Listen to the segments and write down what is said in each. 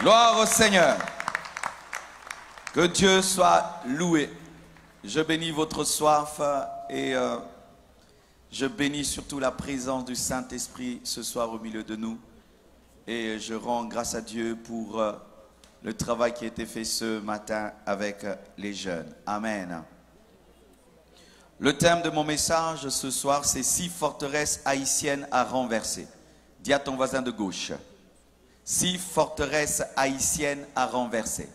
Gloire au Seigneur. Que Dieu soit loué. Je bénis votre soif et je bénis surtout la présence du Saint-Esprit ce soir au milieu de nous. Et je rends grâce à Dieu pour le travail qui a été fait ce matin avec les jeunes. Amen. Le thème de mon message ce soir, c'est 6 forteresses haïtiennes à renverser. Dis à ton voisin de gauche. 6 forteresses haïtiennes à renverser.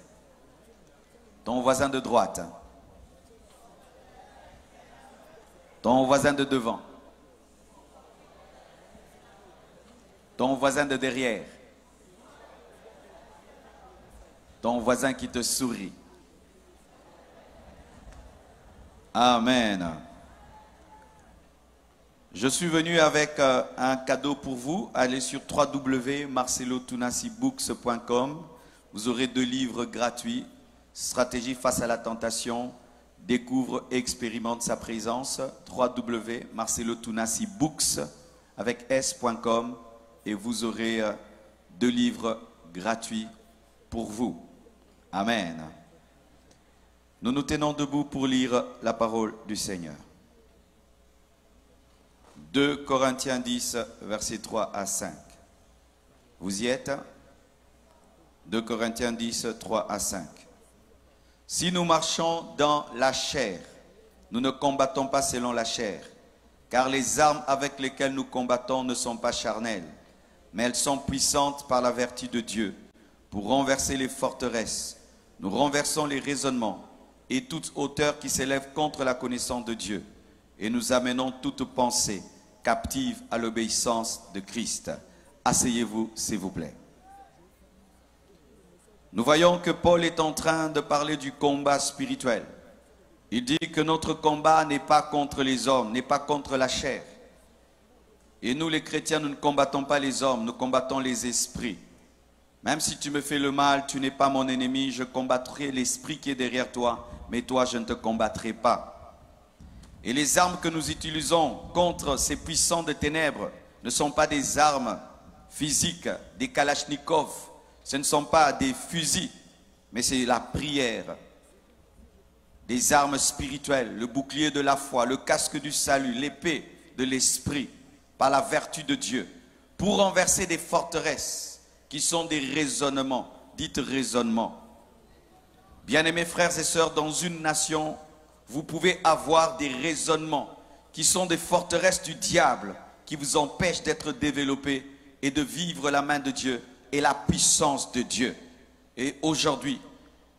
Ton voisin de droite. Ton voisin de devant. Ton voisin de derrière. Ton voisin qui te sourit. Amen. Je suis venu avec un cadeau pour vous. Allez sur www.marcelotunasibooks.com. Vous aurez 2 livres gratuits. Stratégie face à la tentation. Découvre et expérimente sa présence. www.marcelotunasibooks avec s.com. Et vous aurez 2 livres gratuits pour vous. Amen. Nous nous tenons debout pour lire la parole du Seigneur. 2 Corinthiens 10, versets 3 à 5. Vous y êtes? 2 Corinthiens 10, 3 à 5. Si nous marchons dans la chair, nous ne combattons pas selon la chair, car les armes avec lesquelles nous combattons ne sont pas charnelles, mais elles sont puissantes par la vertu de Dieu, pour renverser les forteresses. Nous renversons les raisonnements et toute hauteur qui s'élève contre la connaissance de Dieu, et nous amenons toute pensée captive à l'obéissance de Christ. Asseyez-vous, s'il vous plaît. Nous voyons que Paul est en train de parler du combat spirituel. Il dit que notre combat n'est pas contre les hommes, n'est pas contre la chair. Et nous, les chrétiens, nous ne combattons pas les hommes, nous combattons les esprits. Même si tu me fais le mal, tu n'es pas mon ennemi, je combattrai l'esprit qui est derrière toi, mais toi, je ne te combattrai pas. Et les armes que nous utilisons contre ces puissants de ténèbres ne sont pas des armes physiques, des kalachnikovs. Ce ne sont pas des fusils, mais c'est la prière. Des armes spirituelles, le bouclier de la foi, le casque du salut, l'épée de l'esprit, par la vertu de Dieu, pour renverser des forteresses qui sont des raisonnements. Dites raisonnements. Bien-aimés frères et sœurs, dans une nation, vous pouvez avoir des raisonnements qui sont des forteresses du diable qui vous empêchent d'être développés et de vivre la main de Dieu et la puissance de Dieu. Et aujourd'hui,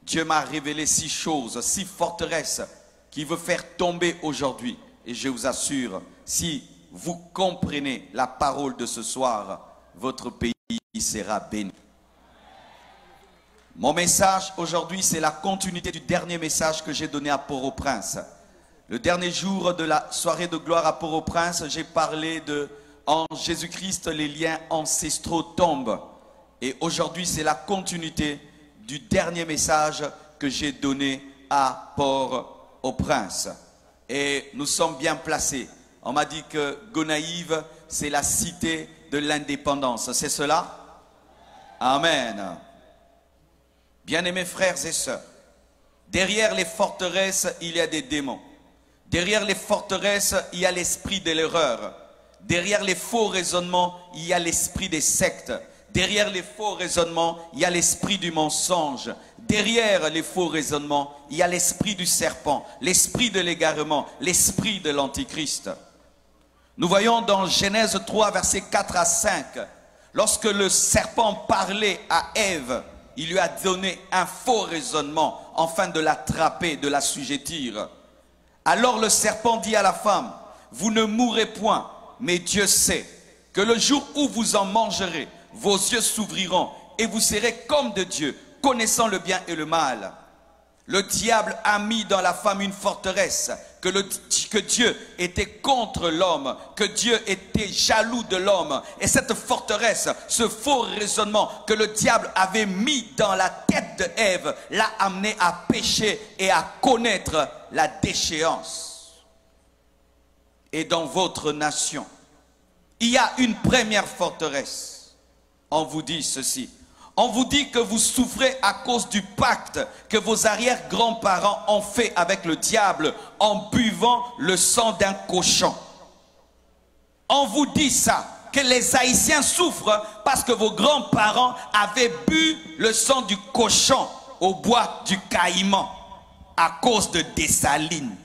Dieu m'a révélé 6 choses, 6 forteresses qui veut faire tomber aujourd'hui. Et je vous assure, si vous comprenez la parole de ce soir, votre pays sera béni. Mon message aujourd'hui, c'est la continuité du dernier message que j'ai donné à Port-au-Prince. Le dernier jour de la soirée de gloire à Port-au-Prince, j'ai parlé de en Jésus-Christ, les liens ancestraux tombent. Et aujourd'hui, c'est la continuité du dernier message que j'ai donné à Port-au-Prince. Et nous sommes bien placés. On m'a dit que Gonaïves, c'est la cité de l'indépendance. C'est cela? Amen. Bien-aimés frères et sœurs, derrière les forteresses, il y a des démons. Derrière les forteresses, il y a l'esprit de l'erreur. Derrière les faux raisonnements, il y a l'esprit des sectes. Derrière les faux raisonnements, il y a l'esprit du mensonge. Derrière les faux raisonnements, il y a l'esprit du serpent, l'esprit de l'égarement, l'esprit de l'antichrist. Nous voyons dans Genèse 3, versets 4 à 5, lorsque le serpent parlait à Ève, il lui a donné un faux raisonnement afin de l'attraper, de l'assujettir. Alors le serpent dit à la femme, vous ne mourrez point, mais Dieu sait que le jour où vous en mangerez, vos yeux s'ouvriront et vous serez comme de Dieu, connaissant le bien et le mal. Le diable a mis dans la femme une forteresse, que Dieu était contre l'homme, que Dieu était jaloux de l'homme. Et cette forteresse, ce faux raisonnement que le diable avait mis dans la tête d'Ève, l'a amené à pécher et à connaître la déchéance. Et dans votre nation, il y a une première forteresse. On vous dit ceci. On vous dit que vous souffrez à cause du pacte que vos arrière-grands-parents ont fait avec le diable en buvant le sang d'un cochon. On vous dit ça, que les Haïtiens souffrent parce que vos grands-parents avaient bu le sang du cochon au bois du Caïman à cause de Dessalines.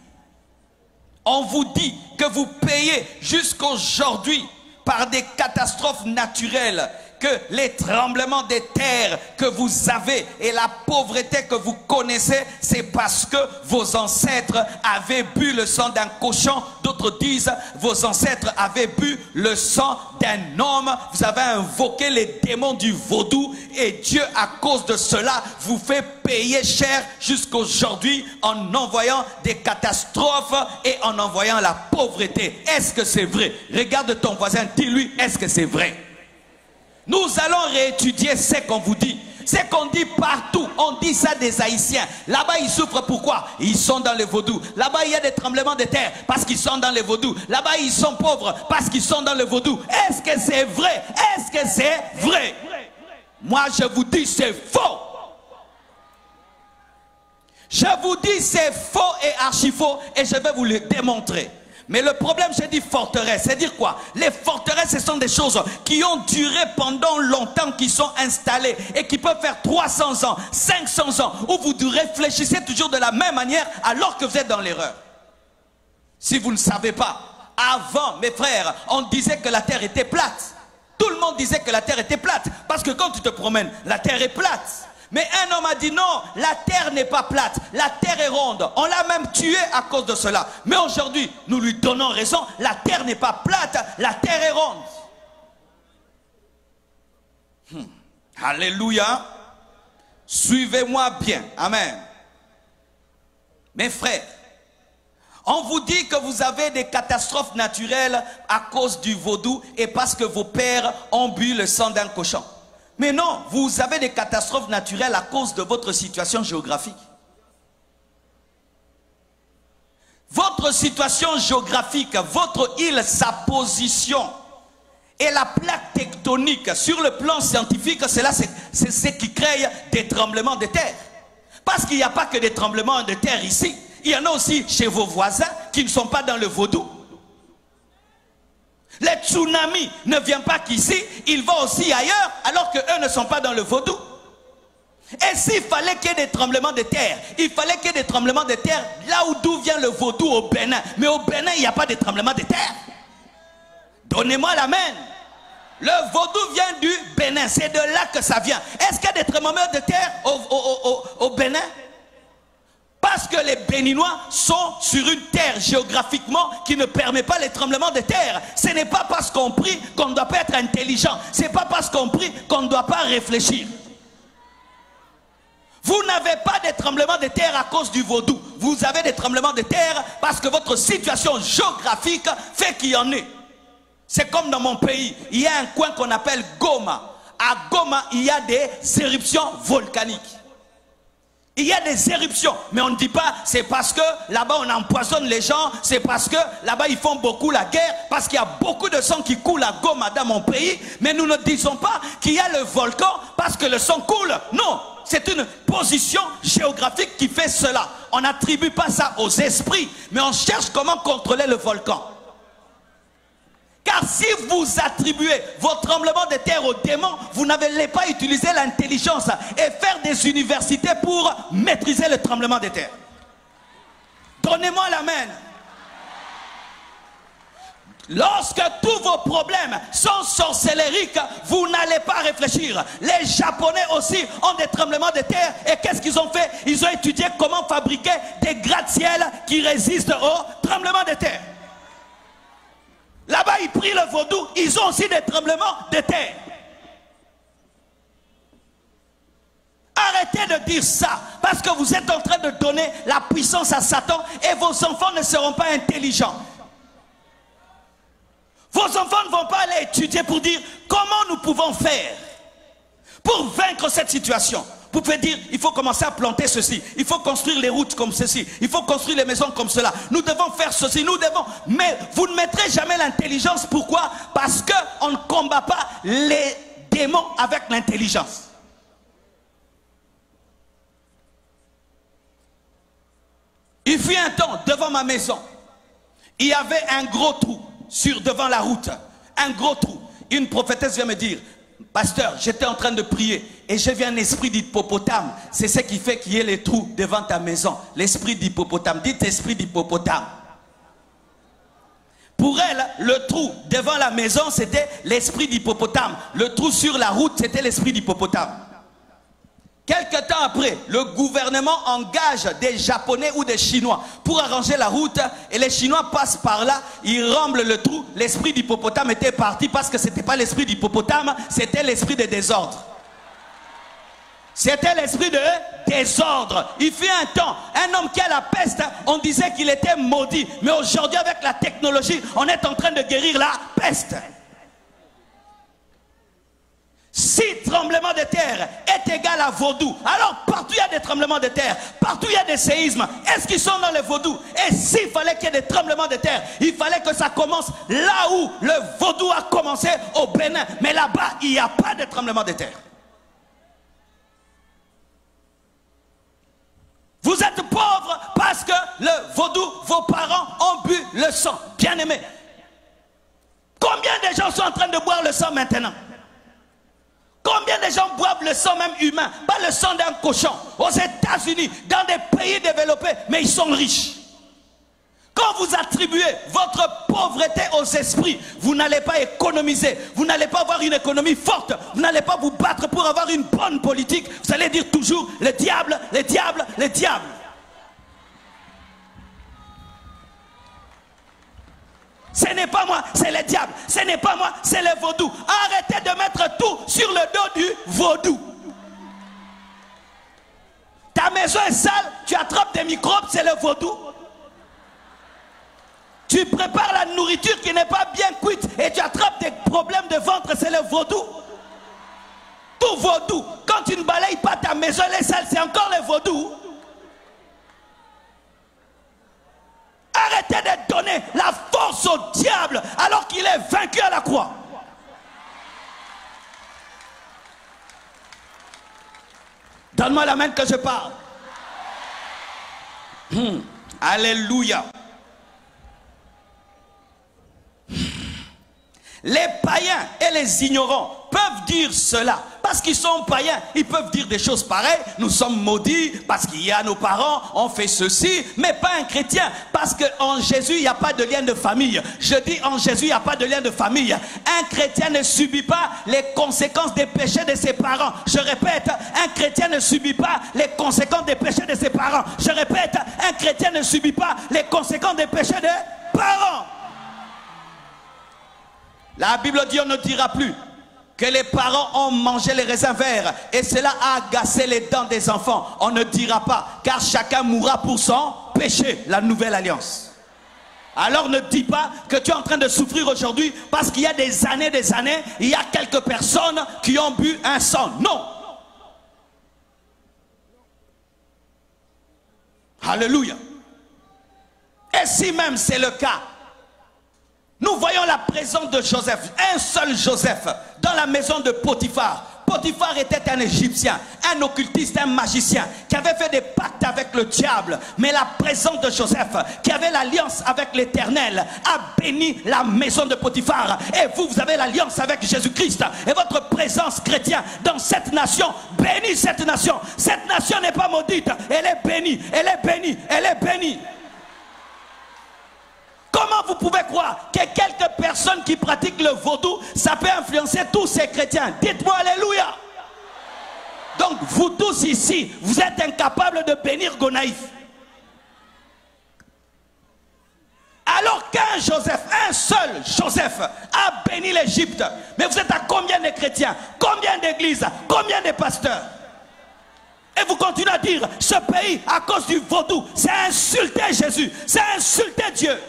On vous dit que vous payez jusqu'aujourd'hui par des catastrophes naturelles, que les tremblements des terres que vous avez et la pauvreté que vous connaissez, c'est parce que vos ancêtres avaient bu le sang d'un cochon. D'autres disent, vos ancêtres avaient bu le sang d'un homme. Vous avez invoqué les démons du vaudou et Dieu, à cause de cela, vous fait payer cher jusqu'aujourd'hui en envoyant des catastrophes et en envoyant la pauvreté. Est-ce que c'est vrai? Regarde ton voisin, dis-lui, est-ce que c'est vrai? Nous allons réétudier ce qu'on vous dit. Ce qu'on dit partout, on dit ça des Haïtiens. Là-bas, ils souffrent pourquoi? Ils sont dans le vaudou. Là-bas, il y a des tremblements de terre parce qu'ils sont dans le vaudou. Là-bas, ils sont pauvres parce qu'ils sont dans le vaudou. Est-ce que c'est vrai? Est-ce que c'est vrai? Moi, je vous dis, c'est faux. Je vous dis, c'est faux et archi faux et je vais vous le démontrer. Mais le problème, j'ai dit forteresse, c'est dire quoi? Les forteresses, ce sont des choses qui ont duré pendant longtemps, qui sont installées et qui peuvent faire 300 ans, 500 ans, où vous réfléchissez toujours de la même manière alors que vous êtes dans l'erreur. Si vous ne savez pas, avant, mes frères, on disait que la terre était plate. Tout le monde disait que la terre était plate, parce que quand tu te promènes, la terre est plate. Mais un homme a dit non, la terre n'est pas plate, la terre est ronde. On l'a même tué à cause de cela. Mais aujourd'hui, nous lui donnons raison, la terre n'est pas plate, la terre est ronde. Alléluia. Suivez-moi bien. Amen. Mes frères, on vous dit que vous avez des catastrophes naturelles à cause du vaudou et parce que vos pères ont bu le sang d'un cochon. Mais non, vous avez des catastrophes naturelles à cause de votre situation géographique. Votre situation géographique, votre île, sa position et la plaque tectonique sur le plan scientifique, c'est ce qui crée des tremblements de terre. Parce qu'il n'y a pas que des tremblements de terre ici. Il y en a aussi chez vos voisins qui ne sont pas dans le vaudou. Les tsunamis ne viennent pas qu'ici, ils vont aussi ailleurs, alors qu'eux ne sont pas dans le vaudou. Et s'il fallait qu'il y ait des tremblements de terre, il fallait qu'il y ait des tremblements de terre là où d'où vient le vaudou au Bénin. Mais au Bénin, il n'y a pas de tremblements de terre. Donnez-moi l'amen. Le vaudou vient du Bénin, c'est de là que ça vient. Est-ce qu'il y a des tremblements de terre au Bénin? Parce que les Béninois sont sur une terre géographiquement qui ne permet pas les tremblements de terre. Ce n'est pas parce qu'on prie qu'on ne doit pas être intelligent. Ce n'est pas parce qu'on prie qu'on ne doit pas réfléchir. Vous n'avez pas de tremblements de terre à cause du vaudou. Vous avez des tremblements de terre parce que votre situation géographique fait qu'il y en ait. C'est comme dans mon pays. Il y a un coin qu'on appelle Goma. À Goma, il y a des éruptions volcaniques. Il y a des éruptions, mais on ne dit pas c'est parce que là-bas on empoisonne les gens, c'est parce que là-bas ils font beaucoup la guerre, parce qu'il y a beaucoup de sang qui coule à Goma dans mon pays, mais nous ne disons pas qu'il y a le volcan parce que le sang coule. Non, c'est une position géographique qui fait cela. On n'attribue pas ça aux esprits, mais on cherche comment contrôler le volcan. Car si vous attribuez vos tremblements de terre aux démons, vous n'allez pas utiliser l'intelligence et faire des universités pour maîtriser le tremblement de terre. Donnez-moi l'amen. Lorsque tous vos problèmes sont sorcellériques, vous n'allez pas réfléchir. Les Japonais aussi ont des tremblements de terre. Et qu'est-ce qu'ils ont fait? Ils ont étudié comment fabriquer des gratte-ciel qui résistent aux tremblements de terre. Là-bas, ils prient le vaudou, ils ont aussi des tremblements de terre. Arrêtez de dire ça, parce que vous êtes en train de donner la puissance à Satan et vos enfants ne seront pas intelligents. Vos enfants ne vont pas aller étudier pour dire comment nous pouvons faire pour vaincre cette situation. Vous pouvez dire, il faut commencer à planter ceci, il faut construire les routes comme ceci, il faut construire les maisons comme cela, nous devons faire ceci, nous devons... Mais vous ne mettrez jamais l'intelligence. Pourquoi? Parce qu'on ne combat pas les démons avec l'intelligence. Il fut un temps, devant ma maison, il y avait un gros trou devant la route. Un gros trou. Une prophétesse vient me dire, pasteur, j'étais en train de prier et j'ai vu un esprit d'hippopotame. C'est ce qui fait qu'il y ait les trous devant ta maison. L'esprit d'hippopotame. Dites esprit d'hippopotame. Pour elle, le trou devant la maison, c'était l'esprit d'hippopotame. Le trou sur la route, c'était l'esprit d'hippopotame. Quelque temps après, le gouvernement engage des Japonais ou des Chinois pour arranger la route et les Chinois passent par là, ils remblent le trou. L'esprit d'hippopotame était parti parce que ce n'était pas l'esprit d'hippopotame, c'était l'esprit de désordre. C'était l'esprit de désordre. Il fut un temps, un homme qui a la peste, on disait qu'il était maudit. Mais aujourd'hui, avec la technologie, on est en train de guérir la peste. Si tremblement de terre est égal à vaudou, alors partout il y a des tremblements de terre, partout il y a des séismes. Est-ce qu'ils sont dans le vaudou? Et s'il fallait qu'il y ait des tremblements de terre, il fallait que ça commence là où le vaudou a commencé, au Bénin. Mais là-bas, il n'y a pas de tremblement de terre. Vous êtes pauvres parce que le vaudou, vos parents ont bu le sang. Bien aimé. Combien de gens sont en train de boire le sang maintenant? Combien de gens boivent le sang même humain, pas le sang d'un cochon, aux États-Unis, dans des pays développés, mais ils sont riches. Quand vous attribuez votre pauvreté aux esprits, vous n'allez pas économiser, vous n'allez pas avoir une économie forte, vous n'allez pas vous battre pour avoir une bonne politique, vous allez dire toujours le diable, le diable, le diable. Ce n'est pas moi, c'est le diable. Ce n'est pas moi, c'est le vaudou. Arrêtez de mettre tout sur le dos du vaudou. Ta maison est sale, tu attrapes des microbes, c'est le vaudou. Tu prépares la nourriture qui n'est pas bien cuite et tu attrapes des problèmes de ventre, c'est le vaudou. Tout vaudou. Quand tu ne balayes pas ta maison, elle est sale, c'est encore le vaudou. Arrêtez de donner la force au diable alors qu'il est vaincu à la croix. Donne-moi la main que je parle. Alléluia. Les païens et les ignorants peuvent dire cela. Parce qu'ils sont païens, ils peuvent dire des choses pareilles. Nous sommes maudits parce qu'il y a nos parents, on fait ceci. Mais pas un chrétien. Parce qu'en Jésus, il n'y a pas de lien de famille. Je dis en Jésus, il n'y a pas de lien de famille. Un chrétien ne subit pas les conséquences des péchés de ses parents. Je répète, un chrétien ne subit pas les conséquences des péchés de ses parents. Je répète, un chrétien ne subit pas les conséquences des péchés des parents. La Bible dit, on ne dira plus que les parents ont mangé les raisins verts et cela a agacé les dents des enfants. On ne dira pas, car chacun mourra pour son péché, la nouvelle alliance. Alors ne dis pas que tu es en train de souffrir aujourd'hui parce qu'il y a des années, il y a quelques personnes qui ont bu un sang. Non. Alléluia. Et si même c'est le cas, nous voyons la présence de Joseph, un seul Joseph, dans la maison de Potiphar. Potiphar était un Égyptien, un occultiste, un magicien, qui avait fait des pactes avec le diable. Mais la présence de Joseph, qui avait l'alliance avec l'Éternel, a béni la maison de Potiphar. Et vous, vous avez l'alliance avec Jésus-Christ. Et votre présence chrétienne dans cette nation bénit cette nation. Cette nation n'est pas maudite, elle est bénie, elle est bénie, elle est bénie. Comment vous pouvez croire que quelques personnes qui pratiquent le vaudou, ça peut influencer tous ces chrétiens? Dites-moi alléluia. Donc vous tous ici, vous êtes incapables de bénir Gonaïf. Alors qu'un Joseph, un seul Joseph a béni l'Égypte. Mais vous êtes à combien de chrétiens? Combien d'églises? Combien de pasteurs? Et vous continuez à dire, ce pays, à cause du vaudou, c'est insulter Jésus, c'est insulter Dieu.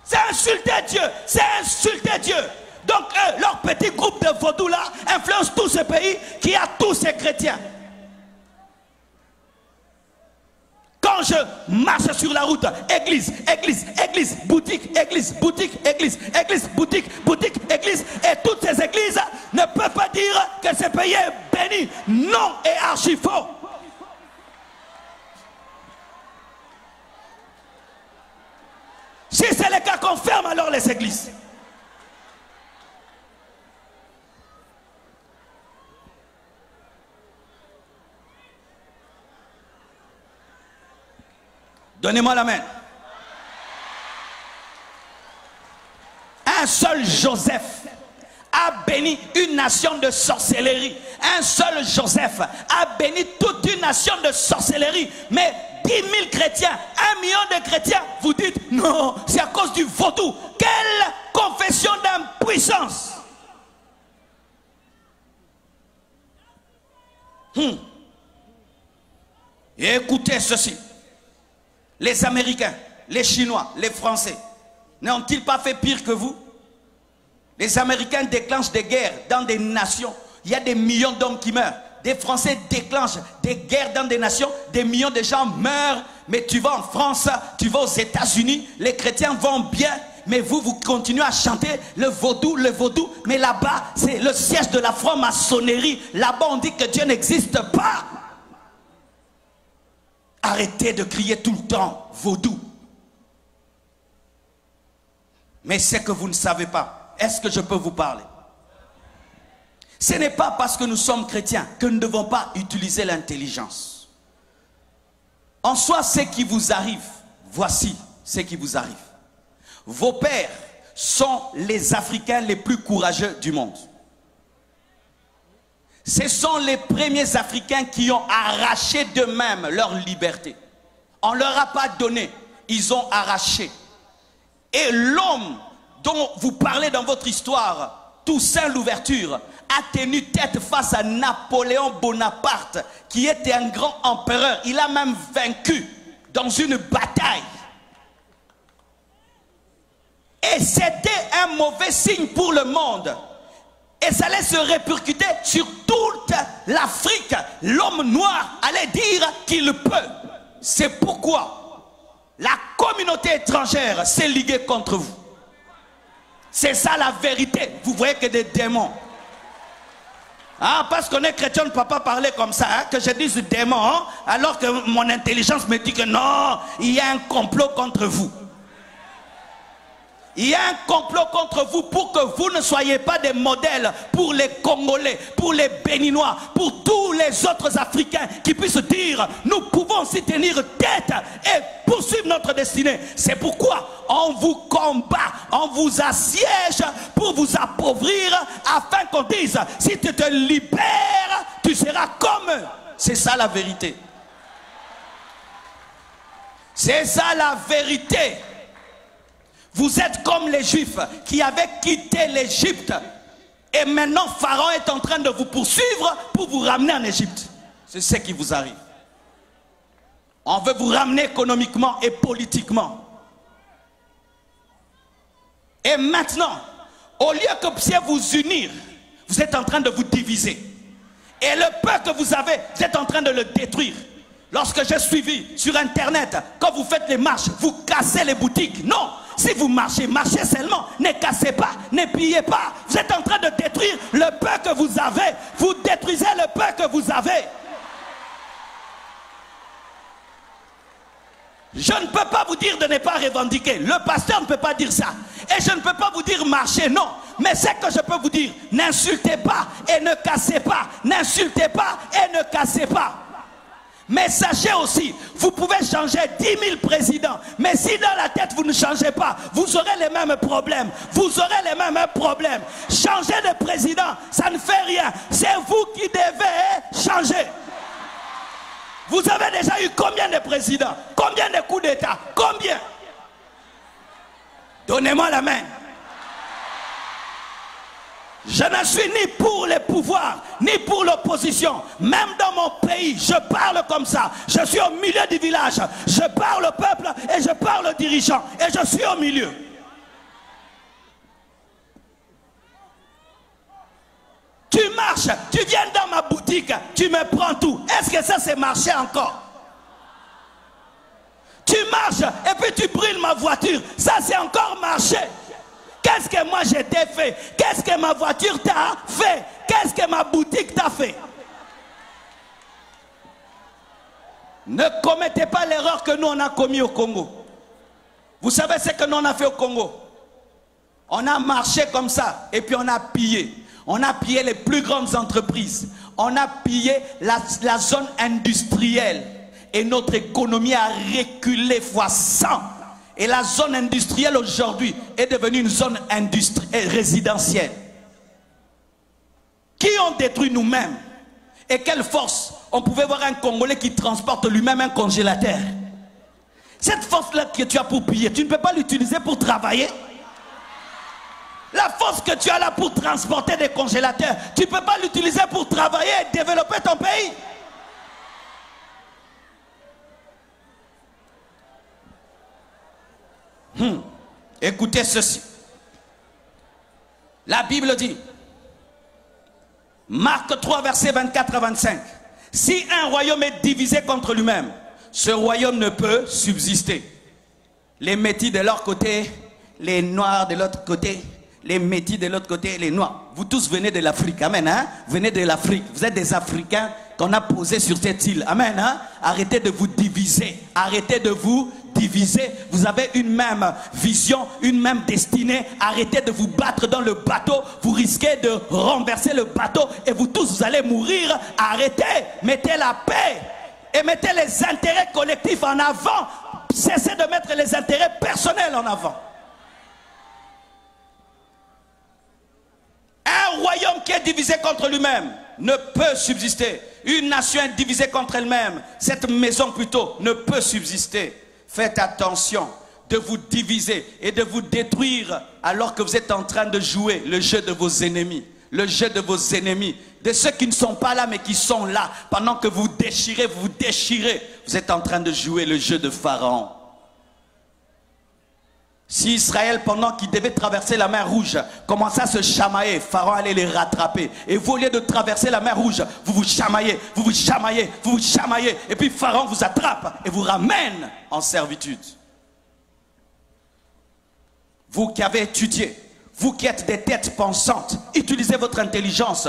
C'est insulter Dieu, c'est insulter Dieu. Donc eux, leur petit groupe de vaudou là influence tout ce pays qui a tous ces chrétiens. Quand je marche sur la route, église, église, église, boutique, église, boutique, église, église, boutique, boutique, église, et toutes ces églises ne peuvent pas dire que ce pays est béni. Non, et archi faux. qu'on ferme alors les églises? Donnez-moi la main. Un seul Joseph a béni une nation de sorcellerie. Un seul Joseph a béni toute une nation de sorcellerie. Mais 10 000 chrétiens, 1 million de chrétiens, vous dites non, c'est à cause du vaudou. Quelle confession d'impuissance! Et écoutez ceci. Les Américains, les Chinois, les Français, n'ont-ils pas fait pire que vous? Les Américains déclenchent des guerres dans des nations. Il y a des millions d'hommes qui meurent. Des Français déclenchent des guerres dans des nations. Des millions de gens meurent. Mais tu vas en France, tu vas aux États-Unis, les chrétiens vont bien. Mais vous, vous continuez à chanter le vaudou, le vaudou. Mais là-bas, c'est le siège de la franc-maçonnerie. Là-bas, on dit que Dieu n'existe pas. Arrêtez de crier tout le temps vaudou. Mais c'est que vous ne savez pas. Est-ce que je peux vous parler? Ce n'est pas parce que nous sommes chrétiens que nous ne devons pas utiliser l'intelligence. En soi, ce qui vous arrive, voici ce qui vous arrive. Vos pères sont les Africains les plus courageux du monde. Ce sont les premiers Africains qui ont arraché d'eux-mêmes leur liberté. On ne leur a pas donné, ils ont arraché. Et l'homme dont vous parlez dans votre histoire, Toussaint Louverture, a tenu tête face à Napoléon Bonaparte, qui était un grand empereur. Il a même vaincu dans une bataille. Et c'était un mauvais signe pour le monde. Et ça allait se répercuter sur toute l'Afrique. L'homme noir allait dire qu'il peut. C'est pourquoi la communauté étrangère s'est liguée contre vous. C'est ça la vérité. Vous voyez que des démons. Ah, parce qu'on est chrétien, on ne peut pas parler comme ça, hein, que je dise démon, hein, alors que mon intelligence me dit que non, il y a un complot contre vous. Il y a un complot contre vous pour que vous ne soyez pas des modèles pour les Congolais, pour les Béninois, pour tous les autres Africains qui puissent dire nous pouvons s'y tenir tête et poursuivre notre destinée. C'est pourquoi on vous combat, on vous assiège pour vous appauvrir afin qu'on dise si tu te libères, tu seras comme eux. C'est ça la vérité. C'est ça la vérité. Vous êtes comme les Juifs qui avaient quitté l'Égypte. Et maintenant, Pharaon est en train de vous poursuivre pour vous ramener en Égypte. C'est ce qui vous arrive. On veut vous ramener économiquement et politiquement. Et maintenant, au lieu que vous puissiez vous unir, vous êtes en train de vous diviser. Et le peu que vous avez, vous êtes en train de le détruire. Lorsque j'ai suivi sur Internet, quand vous faites les marches, vous cassez les boutiques. Non! Si vous marchez, marchez seulement. Ne cassez pas, ne pillez pas. Vous êtes en train de détruire le peu que vous avez. Vous détruisez le peu que vous avez. Je ne peux pas vous dire de ne pas revendiquer. Le pasteur ne peut pas dire ça. Et je ne peux pas vous dire marcher, non. Mais c'est que je peux vous dire, n'insultez pas et ne cassez pas. N'insultez pas et ne cassez pas. Mais sachez aussi, vous pouvez changer 10 000 présidents. Mais si dans la tête vous ne changez pas, vous aurez les mêmes problèmes. Vous aurez les mêmes problèmes. Changer de président, ça ne fait rien. C'est vous qui devez changer. Vous avez déjà eu combien de présidents? Combien de coups d'État? Combien? Donnez-moi la main. Je ne suis ni pour les pouvoirs, ni pour l'opposition. Même dans mon pays, je parle comme ça. Je suis au milieu du village. Je parle au peuple et je parle aux dirigeants. Et je suis au milieu. Tu marches, tu viens dans ma boutique, tu me prends tout. Est-ce que ça c'est marcher encore? Tu marches et puis tu brûles ma voiture. Ça c'est encore marcher. Qu'est-ce que moi j'ai fait? Qu'est-ce que ma voiture t'a fait? Qu'est-ce que ma boutique t'a fait? Ne commettez pas l'erreur que nous on a commis au Congo. Vous savez ce que nous on a fait au Congo? On a marché comme ça et puis on a pillé. On a pillé les plus grandes entreprises. On a pillé la zone industrielle. Et notre économie a reculé fois 100. Et la zone industrielle aujourd'hui est devenue une zone résidentielle. Qui ont détruit nous-mêmes? Et quelle force? On pouvait voir un Congolais qui transporte lui-même un congélateur. Cette force-là que tu as pour piller, tu ne peux pas l'utiliser pour travailler. La force que tu as là pour transporter des congélateurs, tu ne peux pas l'utiliser pour travailler et développer ton pays. Écoutez ceci. La Bible dit, Marc 3, versets 24 à 25. Si un royaume est divisé contre lui-même, ce royaume ne peut subsister. Les métis de leur côté, les noirs de l'autre côté, les métis de l'autre côté, les noirs. Vous tous venez de l'Afrique, amen, hein? Venez de l'Afrique. Vous êtes des Africains qu'on a posés sur cette île, amen, hein? Arrêtez de vous diviser, arrêtez de vous diviser. Vous avez une même vision, une même destinée. Arrêtez de vous battre dans le bateau. Vous risquez de renverser le bateau et vous tous, vous allez mourir. Arrêtez, mettez la paix et mettez les intérêts collectifs en avant. Cessez de mettre les intérêts personnels en avant. Un royaume qui est divisé contre lui-même ne peut subsister. Une nation divisée contre elle-même, cette maison plutôt, ne peut subsister. Faites attention de vous diviser et de vous détruire alors que vous êtes en train de jouer le jeu de vos ennemis. Le jeu de vos ennemis, de ceux qui ne sont pas là mais qui sont là. Pendant que vous déchirez, vous êtes en train de jouer le jeu de Pharaon. Si Israël, pendant qu'il devait traverser la mer Rouge, commençait à se chamailler, Pharaon allait les rattraper. Et vous, au lieu de traverser la mer Rouge, vous vous chamaillez, vous vous chamaillez, vous vous chamaillez. Et puis Pharaon vous attrape et vous ramène en servitude. Vous qui avez étudié, vous qui êtes des têtes pensantes, utilisez votre intelligence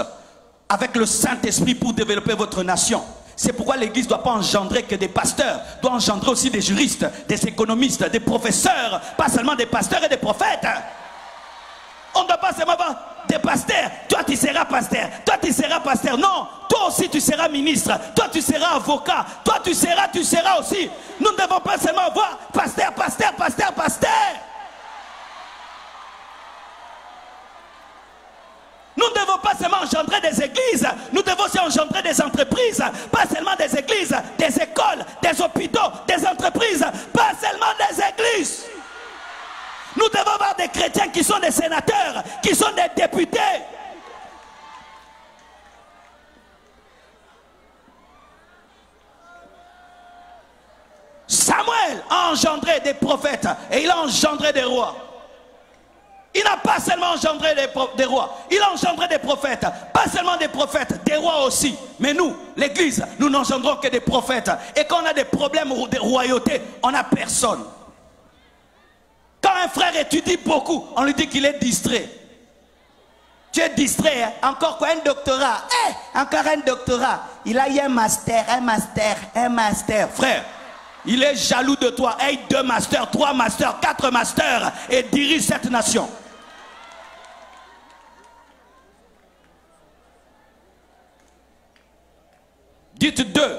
avec le Saint-Esprit pour développer votre nation. C'est pourquoi l'Église ne doit pas engendrer que des pasteurs, doit engendrer aussi des juristes, des économistes, des professeurs, pas seulement des pasteurs et des prophètes. On ne doit pas seulement avoir des pasteurs. Toi tu seras pasteur, toi tu seras pasteur. Non, toi aussi tu seras ministre, toi tu seras avocat, toi tu seras aussi. Nous ne devons pas seulement avoir pasteur, pasteur, pasteur, pasteur. Nous ne devons pas seulement engendrer des églises, nous devons aussi engendrer des entreprises, pas seulement des églises, des écoles, des hôpitaux, des entreprises, pas seulement des églises. Nous devons avoir des chrétiens qui sont des sénateurs, qui sont des députés. Samuel a engendré des prophètes et il a engendré des rois. Il n'a pas seulement engendré des rois, il a engendré des prophètes. Pas seulement des prophètes, des rois aussi. Mais nous, l'Église, nous n'engendrons que des prophètes. Et quand on a des problèmes de royauté, on n'a personne. Quand un frère étudie beaucoup, on lui dit qu'il est distrait. Tu es distrait, hein? Encore quoi, un doctorat? Encore un doctorat. Il a eu un master. Frère, il est jaloux de toi. 2 masters, 3 masters, 4 masters et dirige cette nation. Dites 2.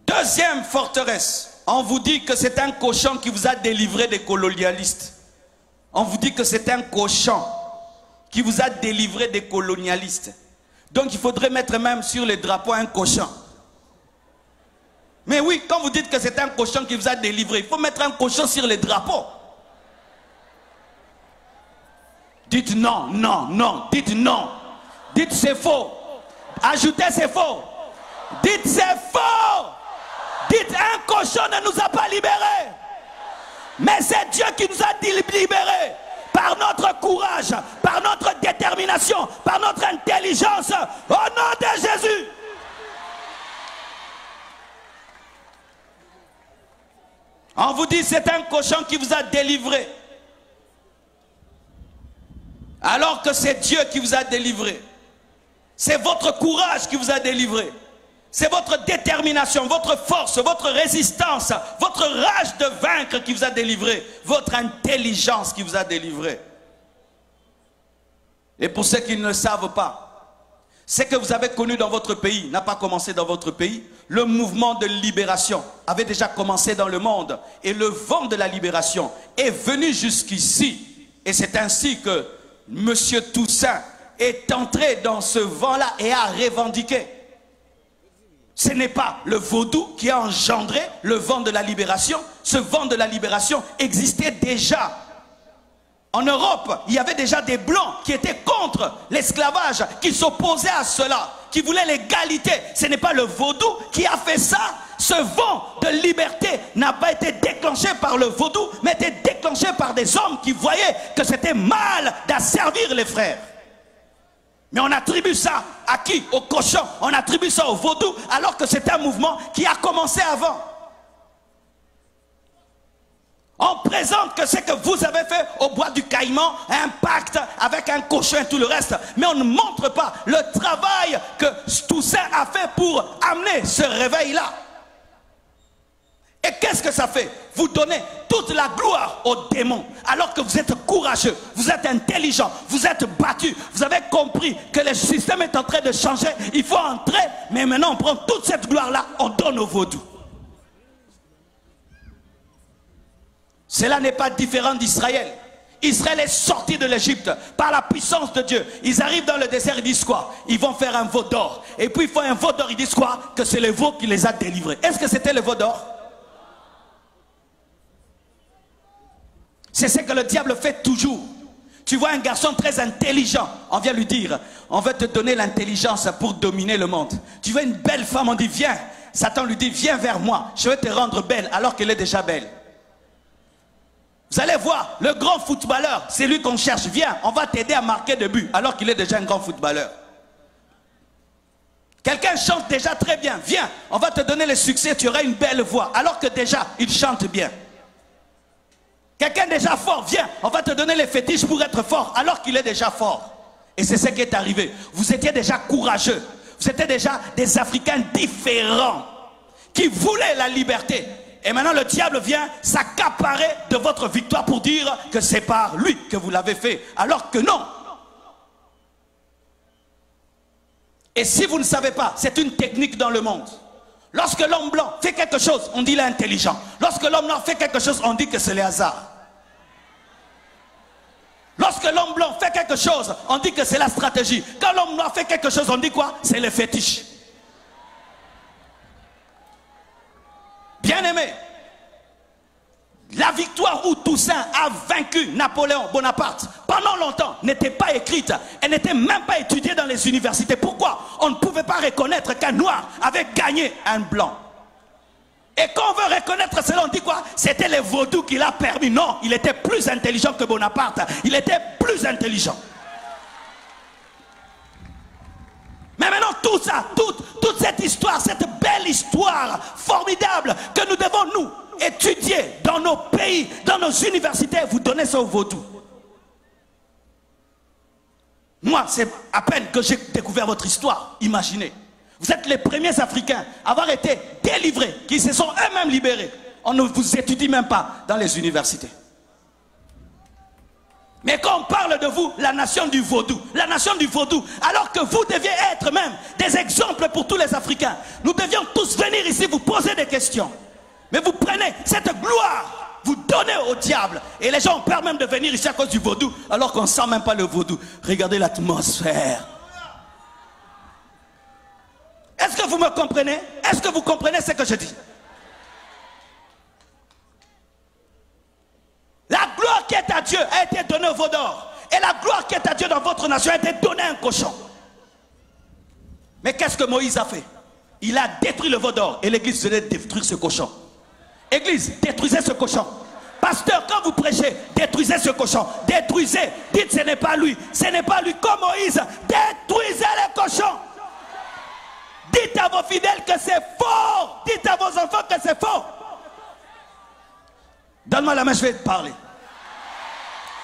Deuxième forteresse. On vous dit que c'est un cochon qui vous a délivré des colonialistes. On vous dit que c'est un cochon qui vous a délivré des colonialistes. Donc il faudrait mettre même sur les drapeaux un cochon. Mais oui, quand vous dites que c'est un cochon qui vous a délivré, il faut mettre un cochon sur les drapeaux. Dites non, non, non, dites non. Dites c'est faux. Ajoutez c'est faux. Dites c'est faux. Dites un cochon ne nous a pas libérés. Mais c'est Dieu qui nous a libérés. Par notre courage, par notre détermination, par notre intelligence. Au nom de Jésus. On vous dit c'est un cochon qui vous a délivré. Alors que c'est Dieu qui vous a délivré. C'est votre courage qui vous a délivré. C'est votre détermination, votre force, votre résistance, votre rage de vaincre qui vous a délivré, votre intelligence qui vous a délivré. Et pour ceux qui ne le savent pas, ce que vous avez connu dans votre pays n'a pas commencé dans votre pays. Le mouvement de libération avait déjà commencé dans le monde et le vent de la libération est venu jusqu'ici. Et c'est ainsi que M. Toussaint est entré dans ce vent-là et a revendiqué. Ce n'est pas le vaudou qui a engendré le vent de la libération. Ce vent de la libération existait déjà. En Europe, il y avait déjà des blancs qui étaient contre l'esclavage, qui s'opposaient à cela, qui voulaient l'égalité. Ce n'est pas le vaudou qui a fait ça. Ce vent de liberté n'a pas été déclenché par le vaudou, mais été déclenché par des hommes qui voyaient que c'était mal d'asservir les frères. Mais on attribue ça à qui? Au cochon. On attribue ça au vaudou, alors que c'est un mouvement qui a commencé avant. On présente que ce que vous avez fait au bois du Caïman, un pacte avec un cochon et tout le reste. Mais on ne montre pas le travail que Toussaint a fait pour amener ce réveil-là. Et qu'est-ce que ça fait? Vous donnez toute la gloire aux démons, alors que vous êtes courageux, vous êtes intelligent, vous êtes battu, vous avez compris que le système est en train de changer, il faut entrer, mais maintenant on prend toute cette gloire-là, on donne au vaudou. Cela n'est pas différent d'Israël. Israël est sorti de l'Égypte par la puissance de Dieu. Ils arrivent dans le désert, ils disent quoi? Ils vont faire un veau d'or. Et puis ils font un veau d'or, ils disent quoi? Que c'est le veau qui les a délivrés. Est-ce que c'était le veau d'or? C'est ce que le diable fait toujours. Tu vois un garçon très intelligent, on vient lui dire, on va te donner l'intelligence pour dominer le monde. Tu vois une belle femme, on dit viens. Satan lui dit viens vers moi, je vais te rendre belle alors qu'elle est déjà belle. Vous allez voir, le grand footballeur, c'est lui qu'on cherche. Viens, on va t'aider à marquer des buts alors qu'il est déjà un grand footballeur. Quelqu'un chante déjà très bien. Viens, on va te donner le succès, tu auras une belle voix alors que déjà, il chante bien. Quelqu'un déjà fort, viens, on va te donner les fétiches pour être fort alors qu'il est déjà fort. Et c'est ce qui est arrivé. Vous étiez déjà courageux. Vous étiez déjà des Africains différents qui voulaient la liberté. Et maintenant le diable vient s'accaparer de votre victoire pour dire que c'est par lui que vous l'avez fait. Alors que non. Et si vous ne savez pas, c'est une technique dans le monde. Lorsque l'homme blanc fait quelque chose, on dit qu'il est intelligent. Lorsque l'homme noir fait quelque chose, on dit que c'est le hasard. Lorsque l'homme blanc fait quelque chose, on dit que c'est la stratégie. Quand l'homme noir fait quelque chose, on dit quoi? C'est le fétiche. Bien-aimé, la victoire où Toussaint a vaincu Napoléon Bonaparte pendant longtemps n'était pas écrite, elle n'était même pas étudiée dans les universités. Pourquoi? On ne pouvait pas reconnaître qu'un noir avait gagné un blanc. Et quand on veut reconnaître cela, on dit quoi? C'était les vaudous qui l'a permis. Non, il était plus intelligent que Bonaparte. Il était plus intelligent. Mais maintenant tout ça, toute cette histoire, cette belle histoire formidable que nous devons nous étudier dans nos pays, dans nos universités, vous donnez ça au vaudou. Moi, c'est à peine que j'ai découvert votre histoire. Imaginez, vous êtes les premiers Africains à avoir été délivrés, qui se sont eux-mêmes libérés. On ne vous étudie même pas dans les universités. Mais quand on parle de vous, la nation du vaudou, alors que vous deviez être même des exemples pour tous les Africains. Nous devions tous venir ici vous poser des questions. Mais vous prenez cette gloire, vous donnez au diable. Et les gens ont peur même de venir ici à cause du vaudou, alors qu'on ne sent même pas le vaudou. Regardez l'atmosphère. Est-ce que vous me comprenez? Est-ce que vous comprenez ce que je dis? La gloire qui est à Dieu a été donnée au veau d'or. Et la gloire qui est à Dieu dans votre nation a été donnée à un cochon. Mais qu'est-ce que Moïse a fait? Il a détruit le veau d'or. Et l'église devait détruire ce cochon. Église, détruisez ce cochon. Pasteur, quand vous prêchez, détruisez ce cochon. Détruisez. Dites ce n'est pas lui. Ce n'est pas lui. Comme Moïse, détruisez les cochons. Dites à vos fidèles que c'est faux. Dites à vos enfants que c'est faux. Donne-moi la main, je vais te parler.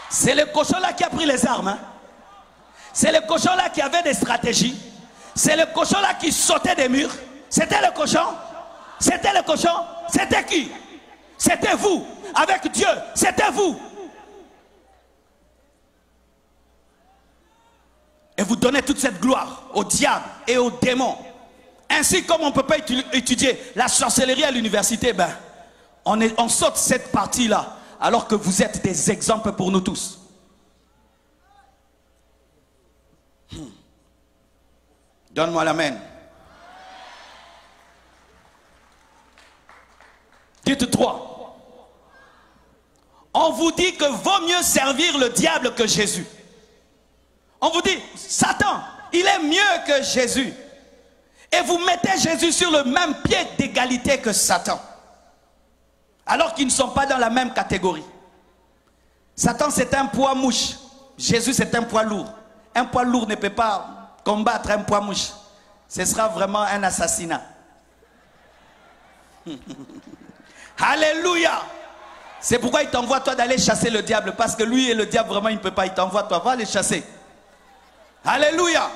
C'est le cochon-là qui a pris les armes. Hein? C'est le cochon-là qui avait des stratégies. C'est le cochon-là qui sautait des murs. C'était le cochon? C'était le cochon? C'était qui? C'était vous. Avec Dieu, c'était vous. Et vous donnez toute cette gloire au diable et aux démons. Ainsi comme on ne peut pas étudier la sorcellerie à l'université, ben, on saute cette partie-là, alors que vous êtes des exemples pour nous tous. Donne-moi l'amen. Dites 3. On vous dit que vaut mieux servir le diable que Jésus. On vous dit, Satan, il est mieux que Jésus. Et vous mettez Jésus sur le même pied d'égalité que Satan. Alors qu'ils ne sont pas dans la même catégorie. Satan, c'est un poids mouche. Jésus, c'est un poids lourd. Un poids lourd ne peut pas combattre un poids mouche. Ce sera vraiment un assassinat. Alléluia. C'est pourquoi il t'envoie toi d'aller chasser le diable. Parce que lui et le diable, vraiment, il ne peut pas. Il t'envoie toi, va les chasser. Alléluia.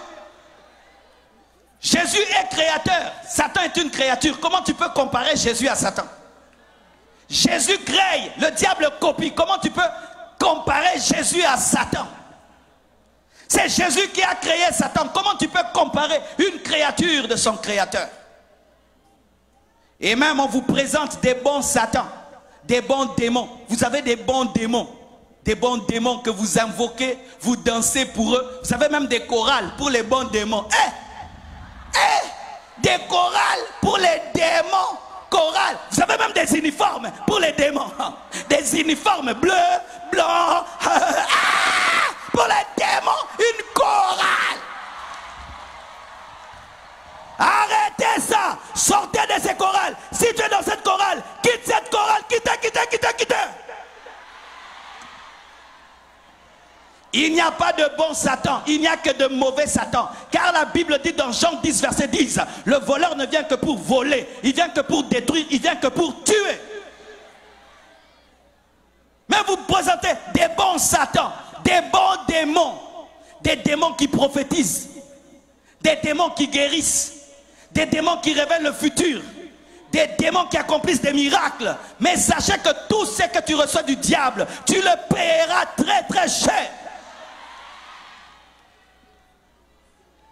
Jésus est créateur. Satan est une créature. Comment tu peux comparer Jésus à Satan? Jésus crée, le diable copie. Comment tu peux comparer Jésus à Satan? C'est Jésus qui a créé Satan. Comment tu peux comparer une créature de son créateur? Et même on vous présente des bons Satans, des bons démons. Vous avez des bons démons. Des bons démons que vous invoquez, vous dansez pour eux. Vous avez même des chorales pour les bons démons. Des chorales pour les démons. Chorales. Vous avez même des uniformes pour les démons. Des uniformes bleus, blancs. Pour les démons, une chorale. Arrêtez ça. Sortez de ces chorales. Si tu es dans cette chorale, quitte cette chorale. Quitte. Il n'y a pas de bon Satan, il n'y a que de mauvais Satan. Car la Bible dit dans Jean 10, verset 10, le voleur ne vient que pour voler, il vient que pour détruire, il vient que pour tuer. Mais vous présentez des bons Satans, des bons démons, des démons qui prophétisent, des démons qui guérissent, des démons qui révèlent le futur, des démons qui accomplissent des miracles. Mais sachez que tout ce que tu reçois du diable, tu le paieras très très cher.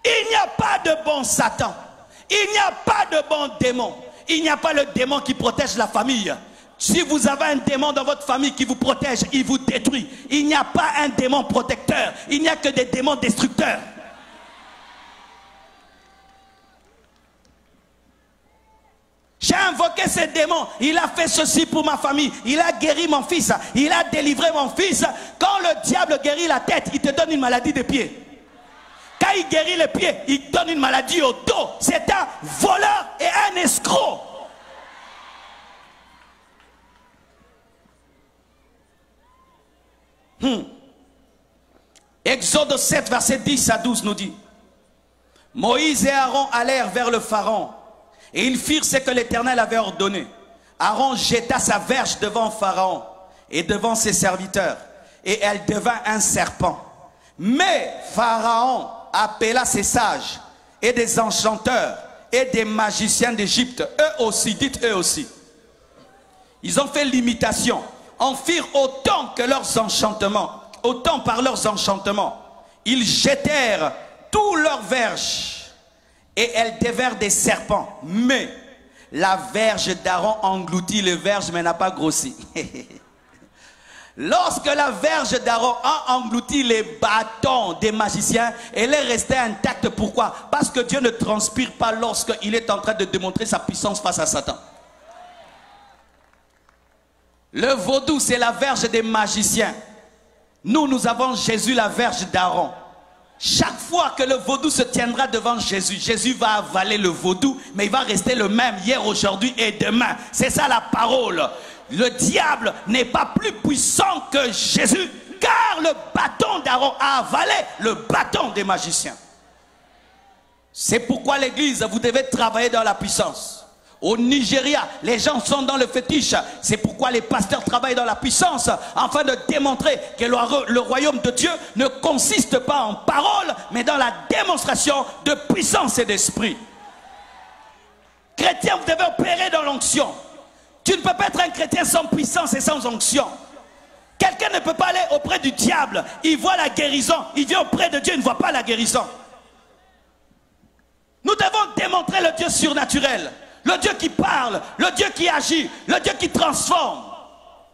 Il n'y a pas de bon Satan. Il n'y a pas de bon démon. Il n'y a pas le démon qui protège la famille. Si vous avez un démon dans votre famille qui vous protège, il vous détruit. Il n'y a pas un démon protecteur. Il n'y a que des démons destructeurs. J'ai invoqué ce démon. Il a fait ceci pour ma famille. Il a guéri mon fils. Il a délivré mon fils. Quand le diable guérit la tête, il te donne une maladie des pieds. Quand il guérit les pieds, il donne une maladie au dos. C'est un voleur et un escroc. Exode 7, verset 10 à 12 nous dit: Moïse et Aaron allèrent vers le Pharaon, et ils firent ce que l'Éternel avait ordonné. Aaron jeta sa verge devant Pharaon et devant ses serviteurs, et elle devint un serpent. Mais Pharaon appela ses sages et des enchanteurs et des magiciens d'Égypte, eux aussi, dites eux aussi. Ils ont fait l'imitation, en firent autant que leurs enchantements, autant par leurs enchantements. Ils jetèrent tous leurs verges et elles devinrent des serpents. Mais la verge d'Aaron engloutit les verges mais n'a pas grossi. Lorsque la verge d'Aaron a englouti les bâtons des magiciens, elle est restée intacte. Pourquoi? Parce que Dieu ne transpire pas lorsqu'il est en train de démontrer sa puissance face à Satan. Le vaudou, c'est la verge des magiciens. Nous avons Jésus, la verge d'Aaron. Chaque fois que le vaudou se tiendra devant Jésus, Jésus va avaler le vaudou, mais il va rester le même hier, aujourd'hui et demain. C'est ça la parole. Le diable n'est pas plus puissant que Jésus, car le bâton d'Aaron a avalé le bâton des magiciens. C'est pourquoi l'église, vous devez travailler dans la puissance. Au Nigeria, les gens sont dans le fétiche. C'est pourquoi les pasteurs travaillent dans la puissance, afin de démontrer que le royaume de Dieu ne consiste pas en parole, mais dans la démonstration de puissance et d'esprit. Chrétien, vous devez opérer dans l'onction. Tu ne peux pas être un chrétien sans puissance et sans onction. Quelqu'un ne peut pas aller auprès du diable. Il voit la guérison. Il vient auprès de Dieu, il ne voit pas la guérison. Nous devons démontrer le Dieu surnaturel. Le Dieu qui parle, le Dieu qui agit, le Dieu qui transforme.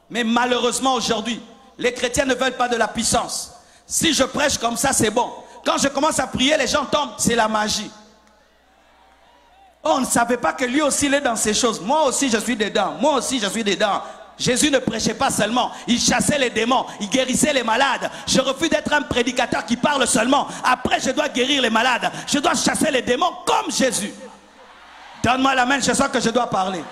Mais malheureusement aujourd'hui, les chrétiens ne veulent pas de la puissance. Si je prêche comme ça, c'est bon. Quand je commence à prier, les gens tombent, c'est la magie. Oh, on ne savait pas que lui aussi il est dans ces choses. Moi aussi je suis dedans, moi aussi je suis dedans. Jésus ne prêchait pas seulement, il chassait les démons, il guérissait les malades. Je refuse d'être un prédicateur qui parle seulement. Après je dois guérir les malades, je dois chasser les démons comme Jésus. Donne-moi la main, je sens que je dois parler.